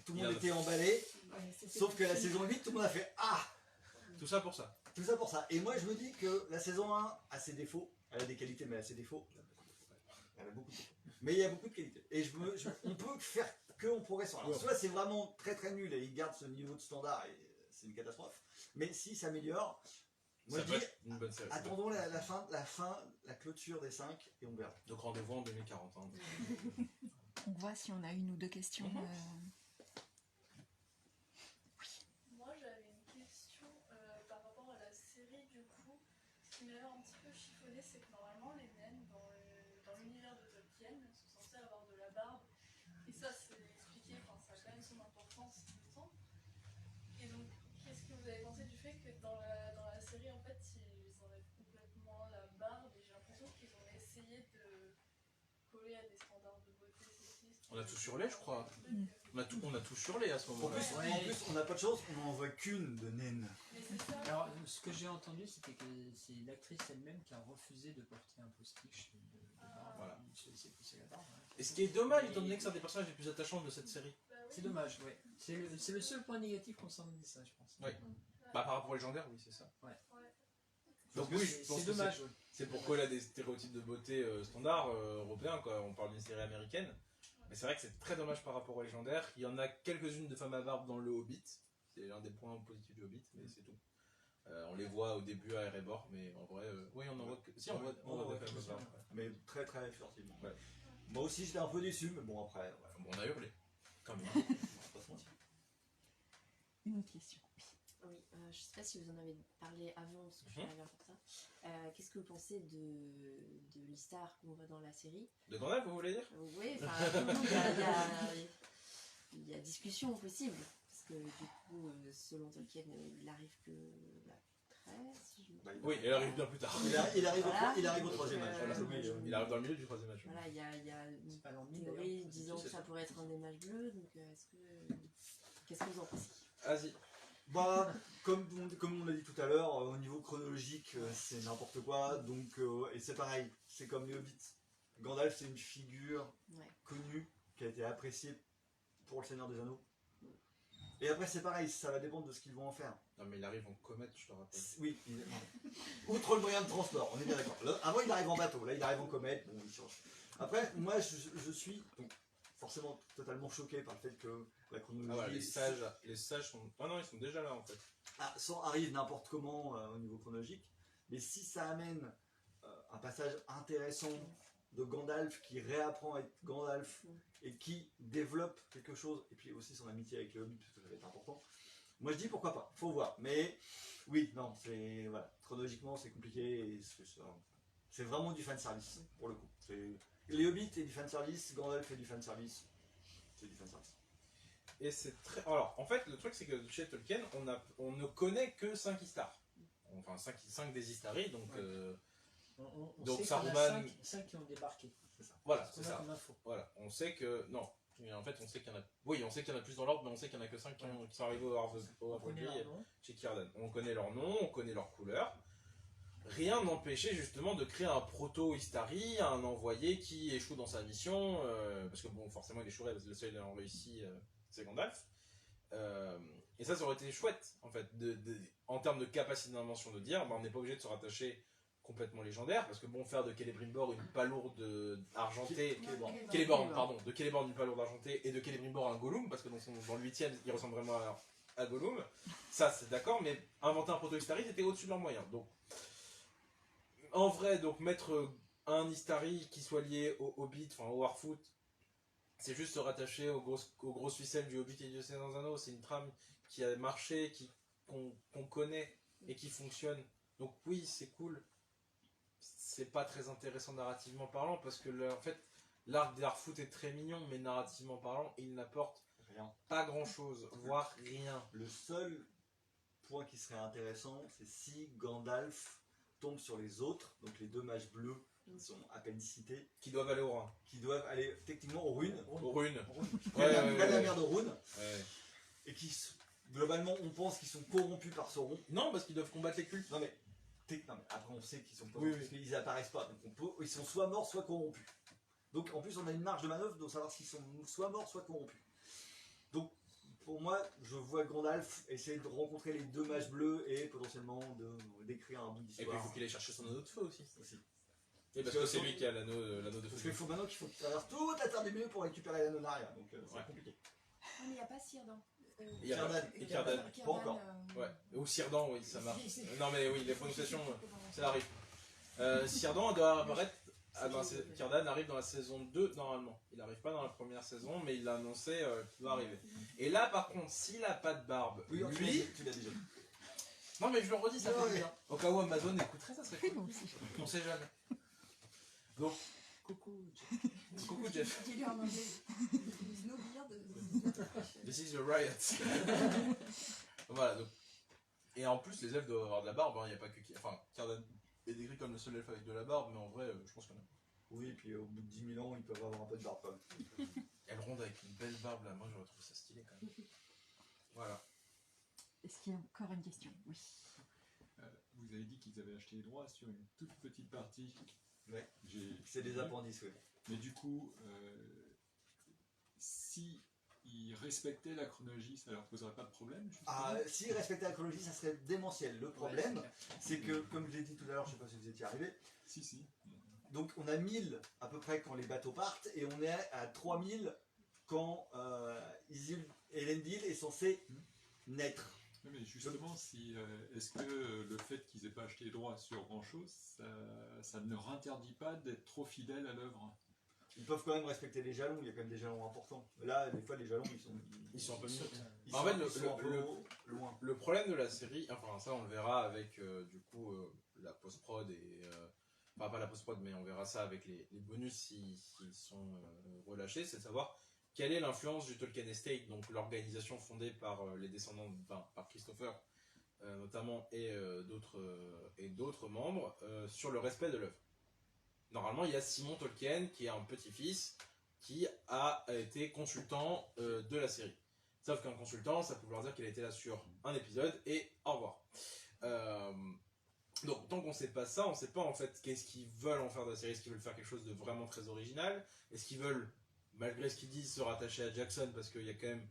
tout le monde était emballé, Ouais, sauf que la saison 8, tout le monde a fait ah. Tout ça pour ça. Tout ça pour ça. Et moi, je me dis que la saison 1 a ses défauts. Elle a des qualités, mais elle a ses défauts. Elle a beaucoup de défauts. Mais il y a beaucoup de qualités. Et on peut faire que en progressant. Alors, soit c'est vraiment très très nul et il garde ce niveau de standard et c'est une catastrophe. Mais s'il s'améliore, moi Ça je peut dis, être une bonne série. attendons la clôture des 5 et on verra. Donc rendez-vous en 2040. Hein. On voit si on a une ou deux questions. Moi j'avais une question par rapport à la série du coup. Ce qui m'a un petit peu chiffonné, c'est que normalement les naines dans l'univers de Tolkien sont censées avoir de la barbe. Et ça c'est expliqué, enfin ça a quand même son importance il me semble. Et donc qu'est-ce que vous avez pensé du fait que dans la série en fait ils enlèvent complètement la barbe et j'ai l'impression qu'ils ont essayé de coller à des standards de beauté sexistes. On a tout surlé, je crois. On a tout surlé à ce En moment-là. plus, on n'a pas de chance, on n'en voit qu'une de naine. Mais c'est ça. Alors, ce que j'ai entendu, c'était que c'est l'actrice elle-même qui a refusé de porter un postiche de barbe. Voilà. C'est poussé la barbe. Hein. Et ce qui est dommage, étant donné que c'est un des personnages les plus attachants de cette série. Bah oui. C'est dommage, ouais. C'est le seul point négatif qu'on s'en dit ça, je pense. Ouais. Bah, par rapport au légendaire, oui, c'est ça. Ouais. Donc oui, je pense C'est que dommage. Ouais. c'est pourquoi il a des stéréotypes de beauté standards européens, quoi. On parle d'une série américaine. Mais c'est vrai que c'est très dommage par rapport au légendaire. Il y en a quelques-unes de femmes à barbe dans le Hobbit. C'est l'un des points positifs du Hobbit, mais c'est tout. On les voit au début à Erebor, mais en vrai, oui, on en voit que. Si, on voit des femmes à barbe. Ouais. Mais très très furtivement. Ouais. Moi aussi j'étais un peu déçu, mais bon après, ouais. Bon, on a hurlé. Quand même. On va pas se mentir. Une autre question. Oui, je ne sais pas si vous en avez parlé avant, parce que je suis pas là pour ça. Qu'est-ce que vous pensez de l'Istar qu'on voit dans la série? De Gandalf, vous voulez dire? Oui, enfin, il y a discussion possible. Parce que du coup, selon Tolkien, il arrive que la 13, si je me trompe. Oui, elle arrive bien plus tard. Il arrive Voilà. au troisième match. Voilà. Il arrive dans le milieu du troisième match. Voilà, il y a une C'est pas l'ennemi théorie d'ailleurs. disant que ça pourrait être un des mages bleus. Donc, qu'est-ce que vous en pensez? Vas-y. Bah, comme on l'a dit tout à l'heure, au niveau chronologique, c'est n'importe quoi. Donc, et c'est pareil, c'est comme les Hobbits. Gandalf, c'est une figure Ouais. connue qui a été appréciée pour le Seigneur des Anneaux. Et après, c'est pareil, ça va dépendre de ce qu'ils vont en faire. Non, mais il arrive en comète, je te rappelle. Oui, outre le moyen de transport, on est bien d'accord. Là, avant, il arrive en bateau, là, il arrive en comète, bon, il change. Après, moi, je suis donc, forcément totalement choqué par le fait que la chronologie. Ah ouais, les sages sont. Ah non, ils sont déjà là en fait. Arrive n'importe comment au niveau chronologique, mais si ça amène un passage intéressant de Gandalf qui réapprend à être Gandalf et qui développe quelque chose, et puis aussi son amitié avec le Hobbit, parce que ça va être important, moi je dis pourquoi pas, faut voir. Mais oui, non, c'est voilà, chronologiquement c'est compliqué, et c'est vraiment du fanservice pour le coup. Les Hobbits est du fanservice, Gandalf est du fanservice, c'est du fanservice. Et c'est très. Alors, en fait, le truc, c'est que chez Tolkien, on ne connaît que 5 Istars. Enfin, 5 des Istari, donc. Ouais. On Donc, sait qu'il y en a Saruman. 5 qui ont débarqué. C'est ça. Voilà, C'est c'est ça ça. comme info. Voilà, on sait que. Non. Mais en fait, on sait qu'il y en a. Oui, on sait qu'il y en a plus dans l'ordre, mais on sait qu'il y en a que 5 qui sont arrivés au Havre On connaît leur nom. chez Círdan. On connaît leur nom, on connaît leur couleur. Rien n'empêchait justement de créer un proto-Istari, un envoyé qui échoue dans sa mission, parce que bon, forcément il échouerait, parce que le seul ayant réussi, c'est Gandalf. Et ça aurait été chouette, en fait, en termes de capacité d'invention, de dire, bah, on n'est pas obligé de se rattacher complètement légendaire, parce que bon, faire de Celebrimbor une palourde argentée, Celeborn, pardon, de Celeborn une palourde argentée et de Celebrimbor un Gollum, parce que dans le 8ème, il ressemble vraiment à Gollum, ça c'est d'accord, mais inventer un proto-Istari, c'était au-dessus de leurs moyens. Donc, en vrai, donc mettre un Istari qui soit lié au Hobbit, enfin au Warfoot, c'est juste se rattacher aux grosses ficelles du Hobbit et du Seigneur des Anneaux. C'est une trame qui a marché, qu'on connaît et qui fonctionne. Donc oui, c'est cool. C'est pas très intéressant narrativement parlant parce que en fait, l'arc des Harfoot est très mignon, mais narrativement parlant, il n'apporte Rien. pas grand-chose, voire rien. Le seul point qui serait intéressant, c'est si Gandalf tombe sur les autres, donc les 2 mages bleus qui sont à peine cités, Qui doivent aller au Rhin. qui doivent aller techniquement aux runes, Aux runes. près Ouais, de la mer de Rune, Ouais. et qui globalement on pense qu'ils sont corrompus par Sauron. Non, parce qu'ils doivent combattre les cultes. Non mais après on sait qu'ils sont corrompus Oui, oui. parce qu'ils apparaissent pas, donc ils sont soit morts soit corrompus. Donc en plus on a une marge de manœuvre de savoir s'ils sont soit morts soit corrompus. Donc pour moi, je vois Gandalf essayer de rencontrer les deux mages bleus et potentiellement d'écrire un bout Et puis il d'histoire. faut qu'il aille chercher son anneau de feu aussi. Aussi. Et parce que c'est lui qui a l'anneau de Parce feu. qu'il faut maintenant qu'il faut traverser toute la Terre des Milieux pour récupérer l'anneau Narnia, donc c'est Ouais. compliqué. Mais il n'y a pas Círdan. Il y a Círdan. et Círdan. Pas encore. Ouais. Ou Círdan, oui, ça marche. Non mais oui, les prononciations, ça arrive. arrive. Círdan doit apparaître. Círdan arrive dans la saison 2 normalement. Il n'arrive pas dans la première saison, mais il l'a annoncé qu'il va arriver. Et là par contre, s'il a pas de barbe, Oui, lui. tu l'as déjà. Non mais je le redis, ça Ouais. fait bien. Au cas où Amazon écouterait, ça serait cool. On sait jamais. Donc, coucou Jeff. Coucou Jeff. Dis-lui en anglais. There's no beard. This is a riot. Voilà, donc. Et en plus, les elfes doivent avoir de la barbe, il n'y a pas que. Enfin, Círdan est décrit comme le seul elfe avec de la barbe, mais en vrai, je pense qu'on a. Oui, et puis au bout de 10 000 ans, ils peuvent avoir un peu de barbe quand même. Elle ronde avec une belle barbe là, moi j'aurais trouvé ça stylé quand même. Voilà. Est-ce qu'il y a encore une question? Oui. Vous avez dit qu'ils avaient acheté les droits sur une toute petite partie. Ouais. J'ai- C'est des appendices, oui. Mais du coup, si ils respectaient la chronologie, ça leur poserait pas de problème justement Ah, si respecter la chronologie, ça serait démentiel. Le problème, Ouais, c'est que, comme je l'ai dit tout à l'heure, je sais pas si vous étiez arrivé, Si, si. donc on a 1000 à peu près quand les bateaux partent, et on est à 3000 quand Elendil est censé naître. Oui, mais justement, si, est-ce que le fait qu'ils aient pas acheté les droits sur grand chose, ça ne leur interdit pas d'être trop fidèles à l'œuvre? Ils peuvent quand même respecter les jalons, il y a quand même des jalons importants. Là, des fois, les jalons, Ils sont un peu mieux. ils En sont, fait, ils sont un peu loin. Le problème de la série, enfin ça on le verra avec du coup la post-prod et. Enfin pas la post-prod, mais on verra ça avec les bonus s'ils sont relâchés, c'est de savoir quelle est l'influence du Tolkien Estate, donc l'organisation fondée par les descendants, enfin par Christopher notamment et d'autres membres sur le respect de l'œuvre. Normalement, il y a Simon Tolkien qui est un petit-fils qui a été consultant de la série. Sauf qu'un consultant, ça peut vouloir dire qu'il a été là sur un épisode et au revoir. Donc tant qu'on sait pas ça, on sait pas en fait qu'est-ce qu'ils veulent en faire de la série. Est-ce qu'ils veulent faire quelque chose de vraiment très original? Est-ce qu'ils veulent, malgré ce qu'ils disent, se rattacher à Jackson parce qu'il y a quand même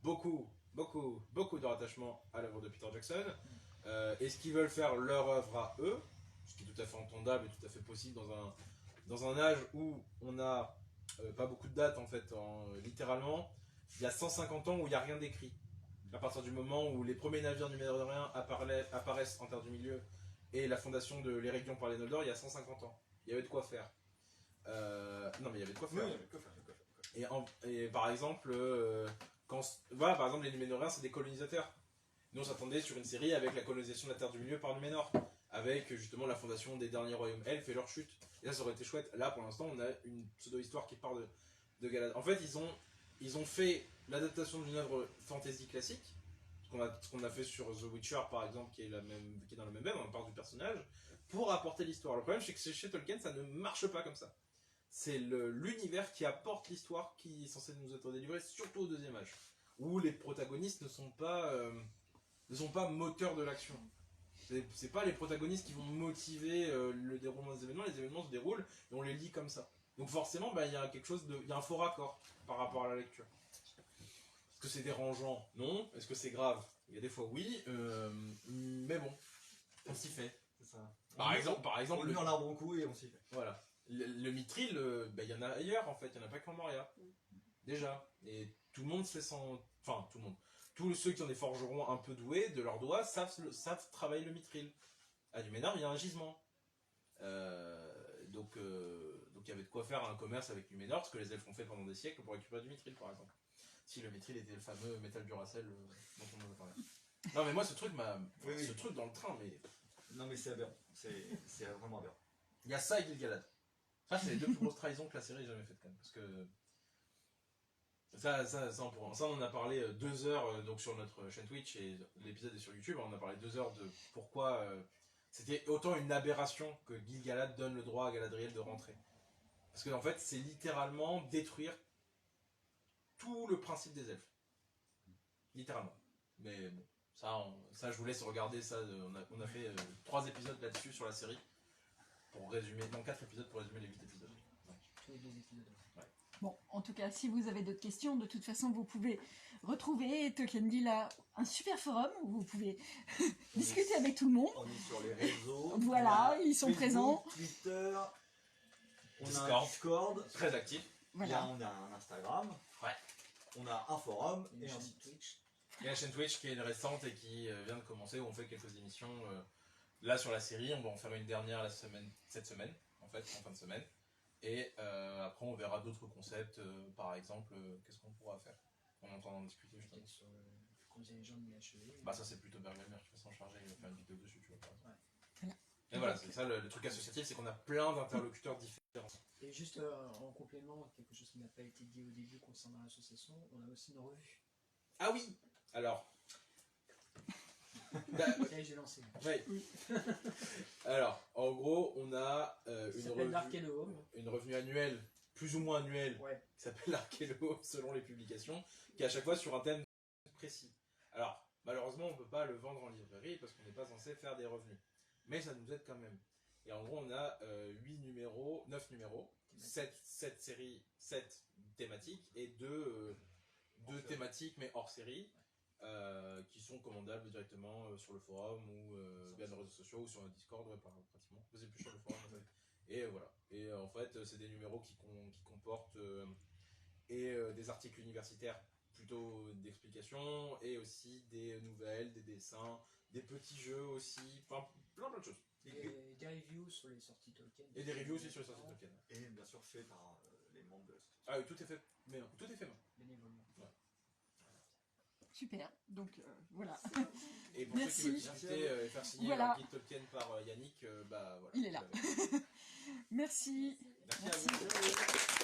beaucoup de rattachement à l'œuvre de Peter Jackson? Est-ce qu'ils veulent faire leur œuvre à eux? Ce qui est tout à fait entendable et tout à fait possible dans un âge où on n'a pas beaucoup de dates en fait, littéralement, il y a 150 ans où il n'y a rien d'écrit. À partir du moment où les premiers navires numéroréens apparaissent en Terre du Milieu et la fondation de l'Eregion par les Noldor, il y a 150 ans. Il y avait de quoi faire. Non mais il y avait de quoi faire. Et par exemple, voilà, par exemple les Numénoréens c'est des colonisateurs. Nous on s'attendait sur une série avec la colonisation de la Terre du Milieu par Numénor, avec justement la fondation des derniers royaumes elfes et leur chute. Et là ça aurait été chouette. Là pour l'instant on a une pseudo-histoire qui part de Galadriel. En fait ils ont fait l'adaptation d'une œuvre fantasy classique, ce qu'on a fait sur The Witcher par exemple, qui est dans le même veine, on parle du personnage, pour apporter l'histoire. Le problème c'est que chez Tolkien ça ne marche pas comme ça. C'est l'univers qui apporte l'histoire qui est censé nous être délivré, surtout au deuxième âge, où les protagonistes ne sont pas moteurs de l'action. C'est pas les protagonistes qui vont motiver le déroulement des événements. Les événements se déroulent et on les lit comme ça. Donc forcément, il y a il y a un faux raccord par rapport à la lecture. Est-ce que c'est dérangeant? Non. Est-ce que c'est grave? Il y a des fois oui, mais bon, on s'y fait. C'est ça. Par exemple, on le met dans l'arbre au cou et on s'y fait. voilà. Le mithril, il y en a ailleurs en fait, il n'y en a pas qu'en Moria. Déjà. Et tout le monde sait Enfin, tout le monde. Tous ceux qui ont des forgerons un peu doués de leurs doigts savent travailler le mithril. À Numénor, il y a un gisement. Donc il y avait de quoi faire un commerce avec Numénor, ce que les elfes ont fait pendant des siècles pour récupérer du mithril par exemple. Si le mithril était le fameux métal Duracell dont on avait parlé. Non mais moi ce truc ce truc dans le train, mais. Non mais c'est aberrant. C'est vraiment aberrant. Il y a ça et Gil-galad. Ça, c'est les deux plus grosses trahisons que la série ait jamais faites quand même. Parce que. Ça, on en a parlé 2 heures donc sur notre chaîne Twitch et l'épisode est sur YouTube. On a parlé 2 heures de pourquoi c'était autant une aberration que Gil-galad donne le droit à Galadriel de rentrer. Parce que en fait, c'est littéralement détruire tout le principe des elfes. Littéralement. Mais bon, ça je vous laisse regarder ça. On a fait 3 épisodes là-dessus sur la série. Pour résumer, non 4 épisodes pour résumer les 8 épisodes. Tous les 2 épisodes. Ouais. Bon, en tout cas, si vous avez d'autres questions, de toute façon, vous pouvez retrouver Tolkien Deal a un super forum où vous pouvez discuter avec tout le monde. On est sur les réseaux. Voilà, On a ils sont Facebook, présents. Twitter, on a Discord. un Discord, Très actif. Voilà. on a un Instagram, Ouais. on a un forum Une et un chaîne site. Twitch. Il y a la chaîne Twitch qui est récente et qui vient de commencer, où on fait quelques émissions là sur la série. On va en faire une dernière cette semaine, en fait, en fin de semaine. Et après, on verra d'autres concepts, par exemple, qu'est-ce qu'on pourra faire. On est en train d'en discuter justement. Peut-être sur combien les gens de l'IHE. Bah, ça, c'est plutôt Bergamer qui va s'en charger, il va faire une vidéo dessus, tu vois, par exemple. Ouais. Voilà. Et voilà, c'est ça le truc associatif, c'est qu'on a plein d'interlocuteurs différents. Et juste en complément, quelque chose qui n'a pas été dit au début concernant l'association, on a aussi une revue. Ah oui. Alors. Bah, Ça y est, j'ai lancé. ouais. Alors, en gros, on a Ça une s'appelle L'Arc et le Home. une revue annuelle, plus ou moins annuelle, Ouais. qui s'appelle l'Arc et le Home selon les publications, qui est à chaque fois sur un thème précis. Alors, malheureusement, on ne peut pas le vendre en librairie parce qu'on n'est pas censé faire des revenus. Mais ça nous aide quand même. Et en gros, on a 9 numéros, 7 séries, 7 thématiques et 2 thématiques mais hors série. Qui sont commandables directement sur le forum ou via nos réseaux sociaux ou sur notre Discord, ouais, pratiquement. C'est plus sur le forum. En fait. Et voilà. Et en fait, c'est des numéros qui comportent des articles universitaires plutôt d'explication et aussi des nouvelles, des dessins, des petits jeux aussi, enfin plein de choses. Et des reviews sur les sorties Tolkien. Et des reviews aussi sur les sorties Tolkien. Et bien sûr fait par les membres de l'association. Ah oui, tout est fait. Mais tout est fait. Bénévolement. Super. Donc, voilà. Et pour Merci. ceux qui veulent visiter et faire signer Voilà. un guide Tolkien par Yannick, bah voilà. Il est là. Merci. Merci à vous.